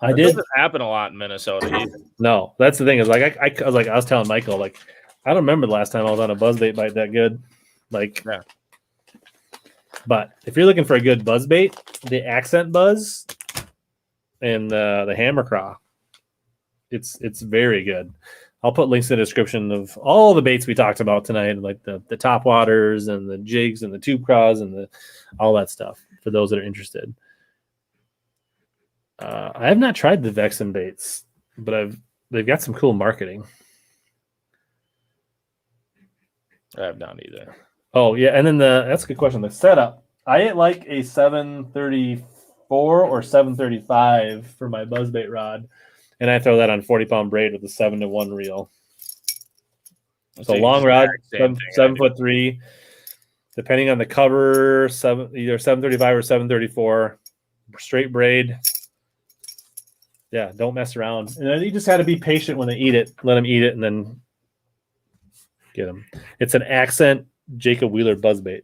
I That did. doesn't happen a lot in Minnesota either. No, that's the thing is like I was telling Michael, like, I don't remember the last time I was on a buzzbait bite that good. Like, Yeah. But if you're looking for a good buzzbait, the accent buzz and the hammer craw, it's very good. I'll put links in the description of all the baits we talked about tonight, like the top waters and the jigs and the tube craws and all that stuff for those that are interested. I have not tried the Vexen baits, but they've got some cool marketing. I have not either. Oh yeah, and then that's a good question. The setup, I like a 734 or 735 for my buzzbait rod, and I throw that on 40-pound braid with a 7-to-1 reel. So long rod, 7'3", depending on the cover, either 735 or 734, straight braid. Yeah, don't mess around. And then you just got to be patient when they eat it. Let them eat it, and then get them. It's an accent Jacob Wheeler buzzbait.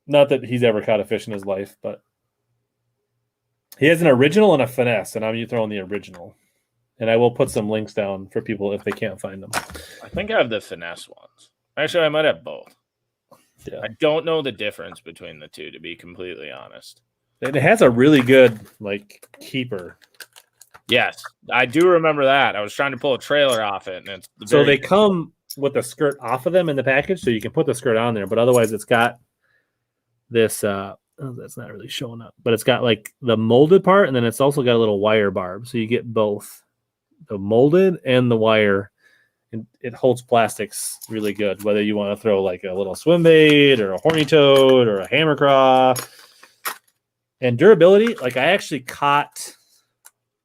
Not that he's ever caught a fish in his life, but he has an original and a finesse, and I'm throwing the original. And I will put some links down for people if they can't find them. I think I have the finesse ones. Actually, I might have both. Yeah. I don't know the difference between the two, to be completely honest. It has a really good, like, keeper. Yes, I do remember that. I was trying to pull a trailer off it, and it's so they come with the skirt off of them in the package, so you can put the skirt on there. But otherwise, it's got this. That's not really showing up, but it's got like the molded part, and then it's also got a little wire barb, so you get both the molded and the wire. And it holds plastics really good, whether you want to throw like a little swim bait or a horny toad or a hammer craw. And durability, like I actually caught. I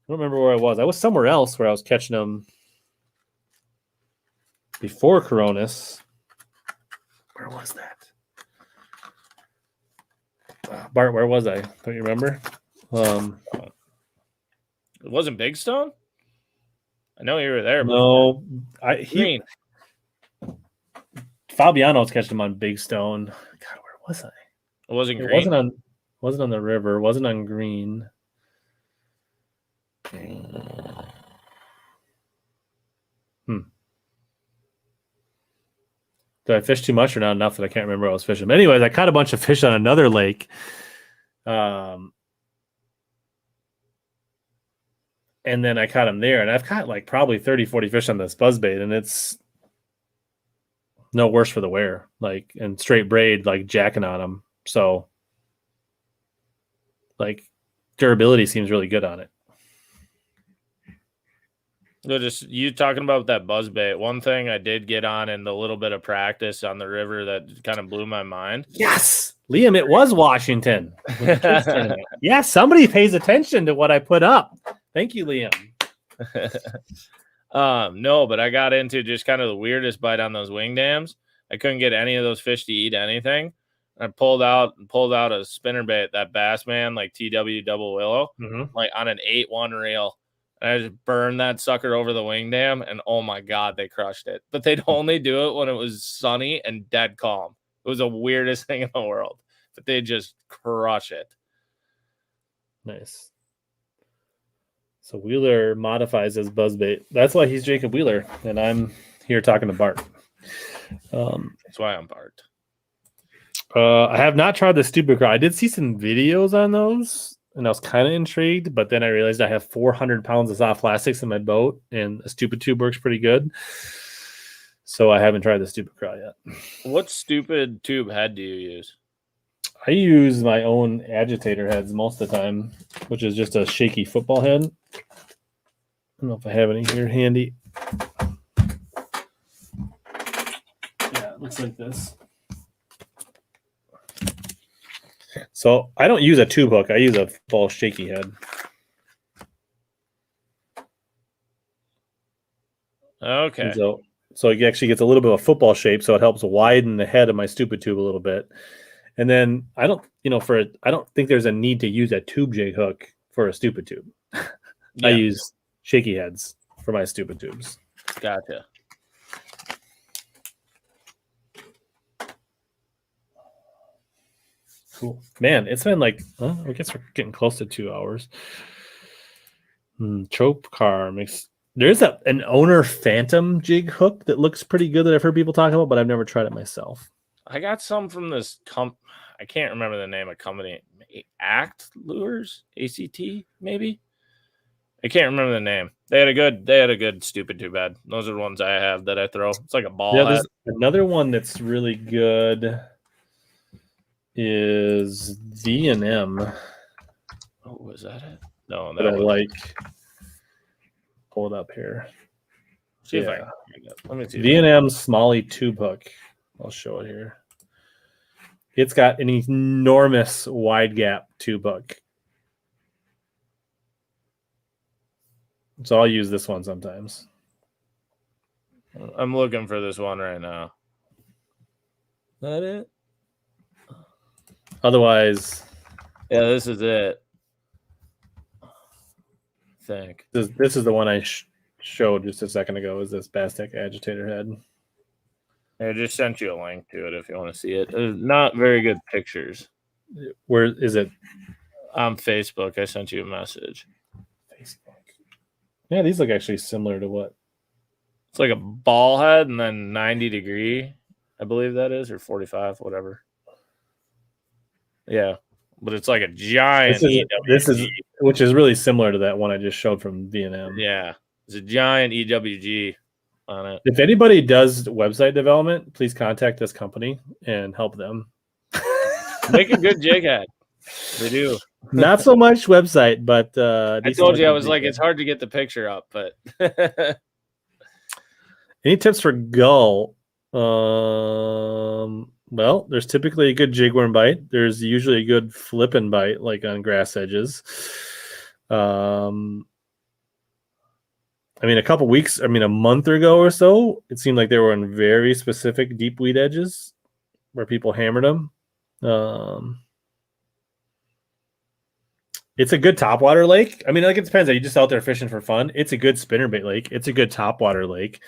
don't remember where I was. I was somewhere else where I was catching them before Coronis. Where was that? Bart, where was I? Don't you remember? It wasn't Big Stone? I know you were there. No. Fabiano's catching them on Big Stone. God, where was I? It wasn't Green. It wasn't on the river. It wasn't on Green. Did I fish too much or not enough that I can't remember what I was fishing? But anyways, I caught a bunch of fish on another lake. And then I caught them there. And I've caught like probably 30, 40 fish on this buzzbait. And it's no worse for the wear. Like, and straight braid, like jacking on them. So, like, durability seems really good on it. No, just you talking about that buzzbait. One thing I did get on in the little bit of practice on the river that kind of blew my mind. Yes, Liam, it was Washington. Yeah, somebody pays attention to what I put up. Thank you, Liam. No, but I got into just kind of the weirdest bite on those wing dams. I couldn't get any of those fish to eat anything. I pulled out a spinnerbait, that Bassman, like TW double willow, like on an 8-1 reel. And I just burned that sucker over the wing dam, and oh my God, they crushed it. But they'd only do it when it was sunny and dead calm. It was the weirdest thing in the world. But they just crush it. Nice. So Wheeler modifies his buzzbait. That's why he's Jacob Wheeler, and I'm here talking to Bart. That's why I'm Bart. I have not tried the stupid craw. I did see some videos on those, and I was kind of intrigued, but then I realized I have 400 pounds of soft plastics in my boat, and a stupid tube works pretty good. So I haven't tried the stupid craw yet. What stupid tube head do you use? I use my own agitator heads most of the time, which is just a shaky football head. I don't know if I have any here handy. Yeah, it looks like this. So I don't use a tube hook. I use a full shaky head. Okay. And so it actually gets a little bit of a football shape, so it helps widen the head of my stupid tube a little bit. And then I don't think there's a need to use a tube jig hook for a stupid tube. I use shaky heads for my stupid tubes. Gotcha. Cool. Man, it's been like, I guess we're getting close to 2 hours. Chope car makes. There's an owner phantom jig hook that looks pretty good that I've heard people talk about, but I've never tried it myself. I got some from this I can't remember the name of company. Act Lures, ACT maybe. I can't remember the name. They had a good stupid tube head. Those are the ones I have that I throw. It's like a ball head. There's another one that's really good. Is V&M. Oh, was that it? No, that I like. Pull it up here. See if I let me see. V&M Smalley tube hook. I'll show it here. It's got an enormous wide gap tube hook. So I'll use this one sometimes. I'm looking for this one right now. Is that it? Otherwise, yeah, this is it. I think this is the one I showed just a second ago. Is this Bastic agitator head? I just sent you a link to it if you want to see it. There's not very good pictures. Where is it? On Facebook. I sent you a message. Facebook. Yeah, these look actually similar to what? It's like a ball head and then 90 degree, I believe that is, or 45, whatever. Yeah, but it's like a giant. This is which is really similar to that one I just showed from V&M. Yeah, it's a giant EWG on it. If anybody does website development, please contact this company and help them. Make a good jig head. They do. Not so much website, but I told you I was like, it's hard to get the picture up, but any tips for gull? Well, there's typically a good jigworm bite. There's usually a good flipping bite, like on grass edges. A month ago or so, it seemed like they were on very specific deep weed edges where people hammered them. It's a good topwater lake. I mean, like, it depends. Are you just out there fishing for fun? It's a good spinnerbait lake. It's a good topwater lake.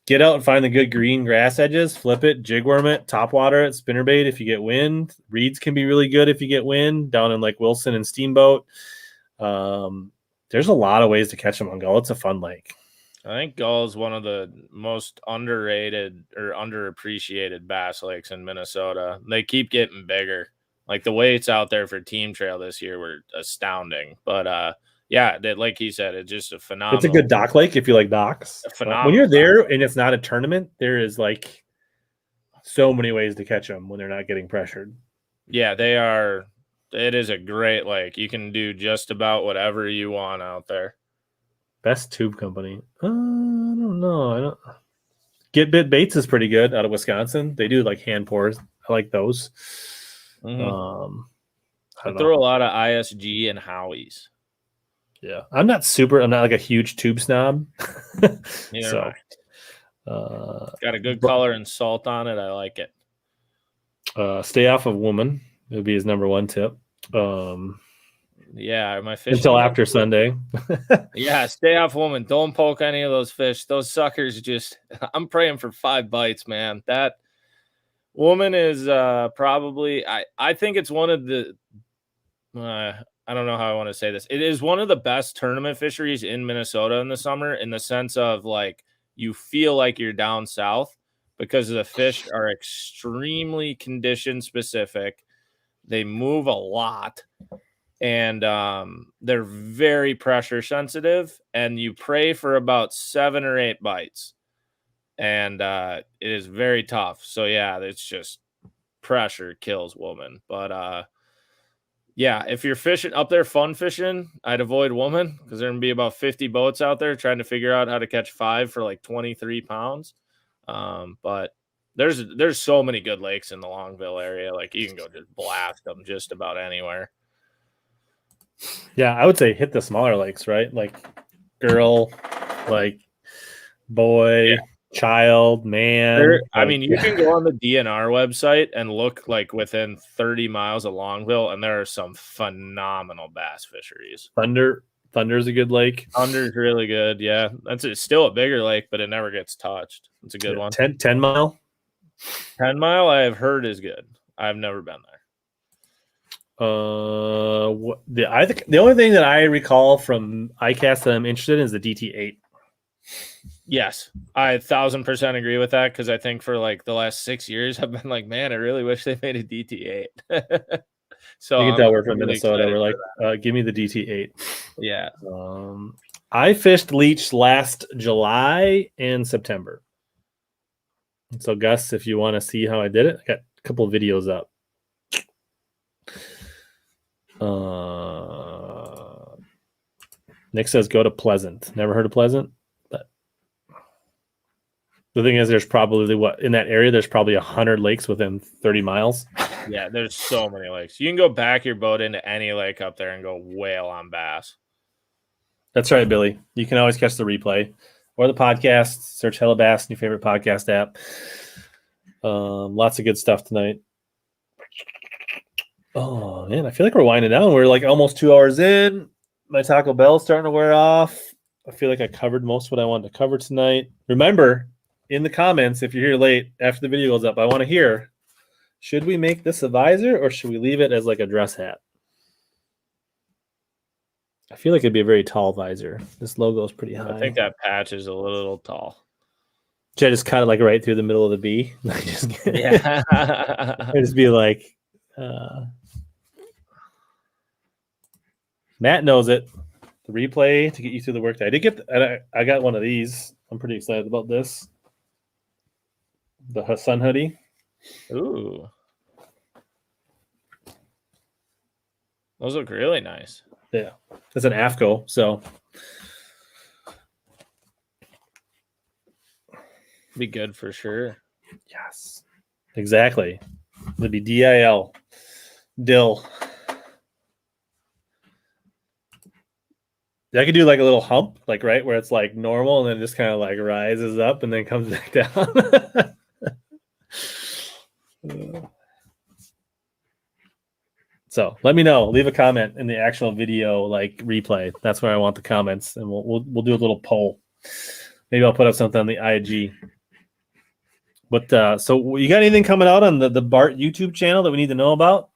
Get out and find the good green grass edges, flip it, jigworm it, topwater it, spinnerbait if you get wind. Reeds can be really good if you get wind down in Lake Wilson and Steamboat. There's a lot of ways to catch them on gull. It's a fun lake. I think gull is one of the most underrated or underappreciated bass lakes in Minnesota. They keep getting bigger. Like the weights out there for team trail this year were astounding. But yeah, like he said, it's just a phenomenal. It's a good dock lake if you like docks. When you're there and it's not a tournament, there is like so many ways to catch them when they're not getting pressured. Yeah, they are. It is a great lake. You can do just about whatever you want out there. Best tube company. I don't know. I don't. Get Bit Baits is pretty good out of Wisconsin. They do like hand pours. I like those. Mm-hmm. I throw a lot of ISG and Howies. Yeah, I'm not like a huge tube snob. So, got a good color and salt on it. I like it. Stay off of woman. It would be his number one tip. Yeah, my fish until after Sunday. Yeah, stay off woman. Don't poke any of those fish. Those suckers just. I'm praying for 5 bites, man. That woman is probably. I think it's one of the. I don't know how I want to say this. It is one of the best tournament fisheries in Minnesota in the summer, in the sense of like you feel like you're down south because the fish are extremely condition specific. They move a lot, and they're very pressure sensitive. And you pray for about 7 or 8 bites, and it is very tough. So yeah, it's just pressure kills woman, but yeah, if you're fishing up there, fun fishing, I'd avoid woman because there's going to be about 50 boats out there trying to figure out how to catch 5 for like 23 pounds. But There's so many good lakes in the Longville area. Like you can go just blast them just about anywhere. Yeah, I would say hit the smaller lakes, right? Like girl, like boy, child, man. I Like mean, you can go on the DNR website and look like within 30 miles of Longville, and there are some phenomenal bass fisheries. Thunder's a good lake. Thunder's really good. Yeah, it's still a bigger lake, but it never gets touched. It's a good one. 10 mile. 10 Mile, I have heard is good. I've never been there. I think the only thing that I recall from ICAST that I'm interested in is the DT8. Yes, I 1000% agree with that because I think for like the last 6 years, I've been like, man, I really wish they made a DT8. So You can tell we're from really Minnesota. We're excited like, give me the DT8. Yeah. I fished leech last July and September. So Gus, if you want to see how I did it, I got a couple of videos up. Nick says go to Pleasant. Never heard of Pleasant? But the thing is, there's probably in that area, there's probably 100 lakes within 30 miles. Yeah, there's so many lakes. You can go back your boat into any lake up there and go whale on bass. That's right, Billy. You can always catch the replay or the podcast. Search HellaBass in your favorite podcast app. Lots of good stuff tonight. Oh, man, I feel like we're winding down. We're like almost 2 hours in. My Taco Bell's starting to wear off. I feel like I covered most of what I wanted to cover tonight. Remember, in the comments, if you're here late after the video goes up, I want to hear, should we make this a visor or should we leave it as like a dress hat? I feel like it'd be a very tall visor. This logo is pretty high. I think that patch is a little tall. Should I just cut it like right through the middle of the B? Yeah. It'd just be like, Matt knows it. The replay to get you through the workday. I got one of these. I'm pretty excited about this. The sun hoodie. Ooh. Those look really nice. Yeah. It's an AFCO, so be good for sure. Yes. Exactly. It'd be DIL. Dill. I could do like a little hump, like right where it's like normal and then just kind of like rises up and then comes back down. So let me know. Leave a comment in the actual video like replay. That's where I want the comments, and we'll do a little poll. Maybe I'll put up something on the IG. But so you got anything coming out on the Bart YouTube channel that we need to know about?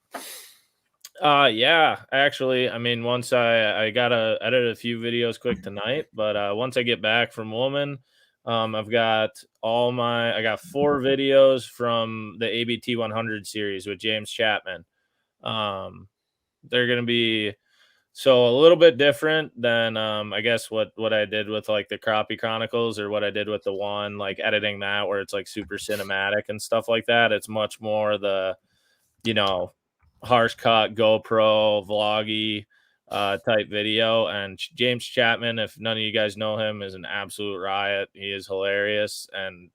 Yeah, actually, I mean, once I gotta edit a few videos quick tonight, but once I get back from Woman, I got 4 videos from the ABT 100 series with James Chapman. They're gonna be so a little bit different than I guess what I did with like the Crappie Chronicles or what I did with the one, like editing that where it's like super cinematic and stuff like that. It's much more the, harsh cut GoPro vloggy type video. And James Chapman, if none of you guys know him, is an absolute riot. He is hilarious and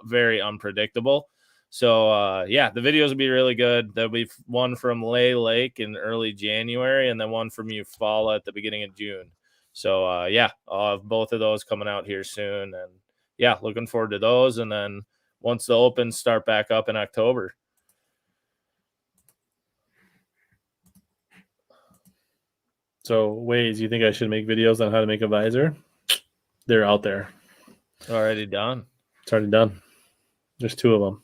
very unpredictable. So the videos will be really good. There'll be one from Lay Lake in early January and then one from Eufaula at the beginning of June. So I'll have both of those coming out here soon, and looking forward to those. And then once the opens start back up in October. So, ways you think I should make videos on how to make a visor? They're out there. Already done. It's already done. There's 2 of them.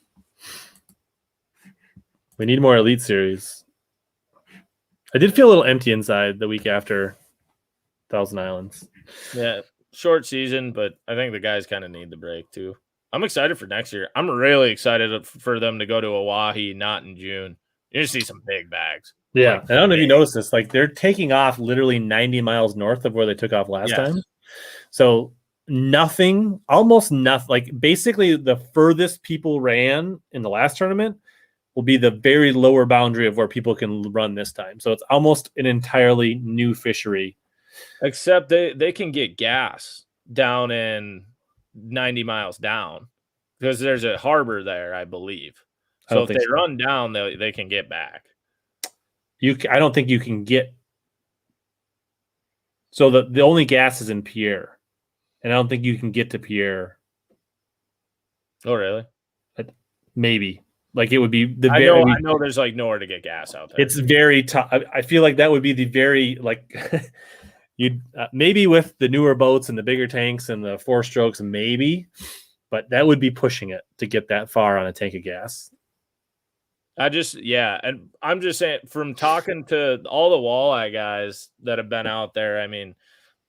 We need more Elite Series. I did feel a little empty inside the week after Thousand Islands. Yeah, short season, but I think the guys kind of need the break too. I'm excited for next year. I'm really excited for them to go to Oahe, not in June. You're going to see some big bags. Yeah, I don't know if you noticed this. Like they're taking off literally 90 miles north of where they took off last time. So almost nothing. Like basically the furthest people ran in the last tournament will be the very lower boundary of where people can run this time. So it's almost an entirely new fishery. Except they can get gas down in 90 miles down. because there's a harbor there, I believe. I So don't if think they so. run down, they can get back. I don't think you can get. So the only gas is in Pierre, and I don't think you can get to Pierre. Oh, really? Maybe like it would be the I very. know. There's like nowhere to get gas out there. It's very tough. I feel like that would be the very like you'd maybe with the newer boats and the bigger tanks and the 4-strokes, maybe, but that would be pushing it to get that far on a tank of gas. And I'm just saying, from talking to all the walleye guys that have been out there, I mean,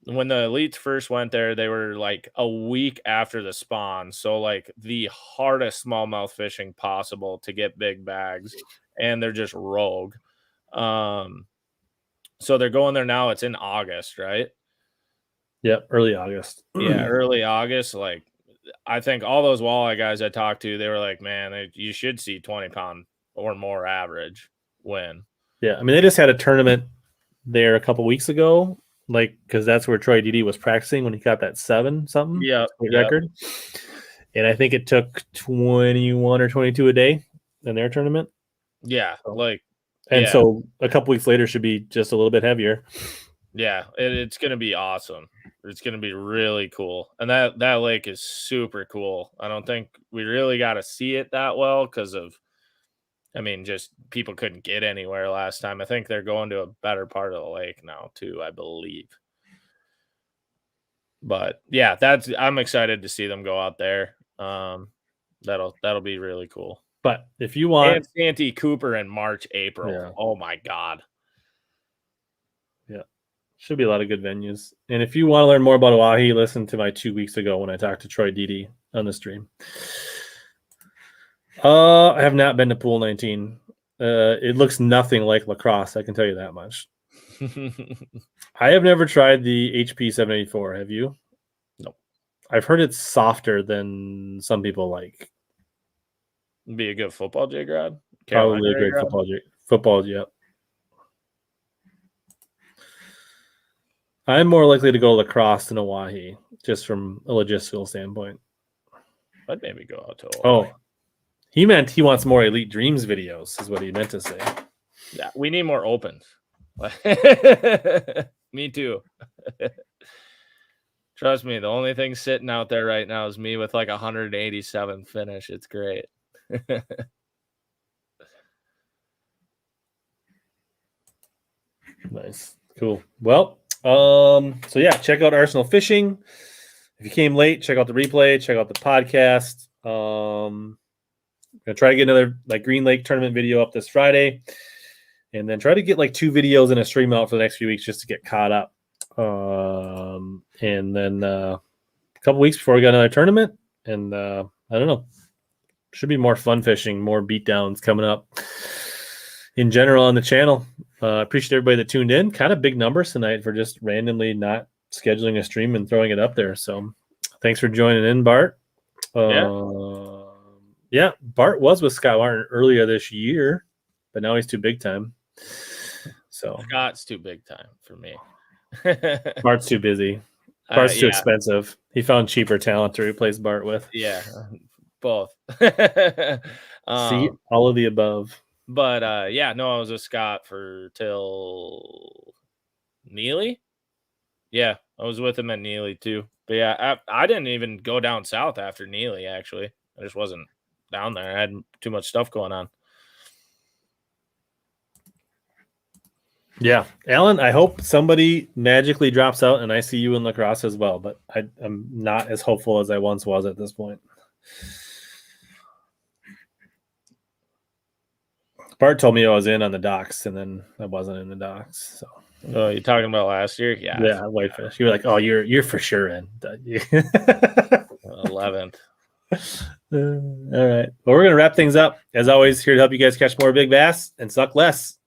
when the elites first went there, they were like a week after the spawn. So like the hardest smallmouth fishing possible to get big bags, and they're just rogue. So they're going there now. It's in August, right? Yep, early August. Yeah, early August. Like, I think all those walleye guys I talked to, they were like, man, you should see 20-pound or more average win. Yeah, I mean, they just had a tournament there a couple weeks ago, like because that's where Troy Diede was practicing when he got that 7-something record. And I think it took 21 or 22 a day in their tournament. Yeah, so a couple weeks later should be just a little bit heavier. Yeah, it's going to be awesome. It's going to be really cool. And that lake is super cool. I don't think we really got to see it that well because of, I mean, just people couldn't get anywhere last time. I think they're going to a better part of the lake now too, I believe. But yeah, I'm excited to see them go out there. That'll be really cool. But if you want, and Santee Cooper in March, April. Yeah. Oh my God. Yeah. Should be a lot of good venues. And if you want to learn more about Oahe, listen to my 2 weeks ago when I talked to Troy Diede on the stream. I have not been to Pool 19. It looks nothing like lacrosse, I can tell you that much. I have never tried the HP 784. Have you? Nope. I've heard it's softer than some people like. Be a good football jig rod? Probably a great football jig. Football, yeah. I'm more likely to go lacrosse than Oahe, just from a logistical standpoint. I'd maybe go out to Oahe. Oh, he meant he wants more Elite Dreams videos, is what he meant to say. Yeah, we need more opens. Me too. Trust me, the only thing sitting out there right now is me with like 187 finish. It's great. Nice. Cool. Well, so yeah, check out Arsenal Fishing. If you came late, check out the replay, check out the podcast. I'm gonna try to get another like Green Lake tournament video up this Friday, and then try to get like 2 videos and a stream out for the next few weeks just to get caught up. And then a couple weeks before we got another tournament, and I don't know, should be more fun fishing, more beatdowns coming up in general on the channel. Appreciate everybody that tuned in. Kind of big numbers tonight for just randomly not scheduling a stream and throwing it up there. So thanks for joining in, Bart. Yeah, Bart was with Scott Martin earlier this year, but now he's too big time. So Scott's too big time for me. Bart's too busy. Bart's too expensive. He found cheaper talent to replace Bart with. Yeah, both. See, all of the above. But I was with Scott till Neely. Yeah, I was with him at Neely too. But yeah, I didn't even go down south after Neely, actually. I just wasn't down there. I had too much stuff going on. Yeah. Alan, I hope somebody magically drops out and I see you in lacrosse as well, but I'm not as hopeful as I once was at this point. Bart told me I was in on the docks, and then I wasn't in the docks. So, oh, you talking about last year? Yeah, Whitefish. You were like, oh, you're for sure in. 11th. All right. Well, we're gonna wrap things up. As always, here to help you guys catch more big bass and suck less.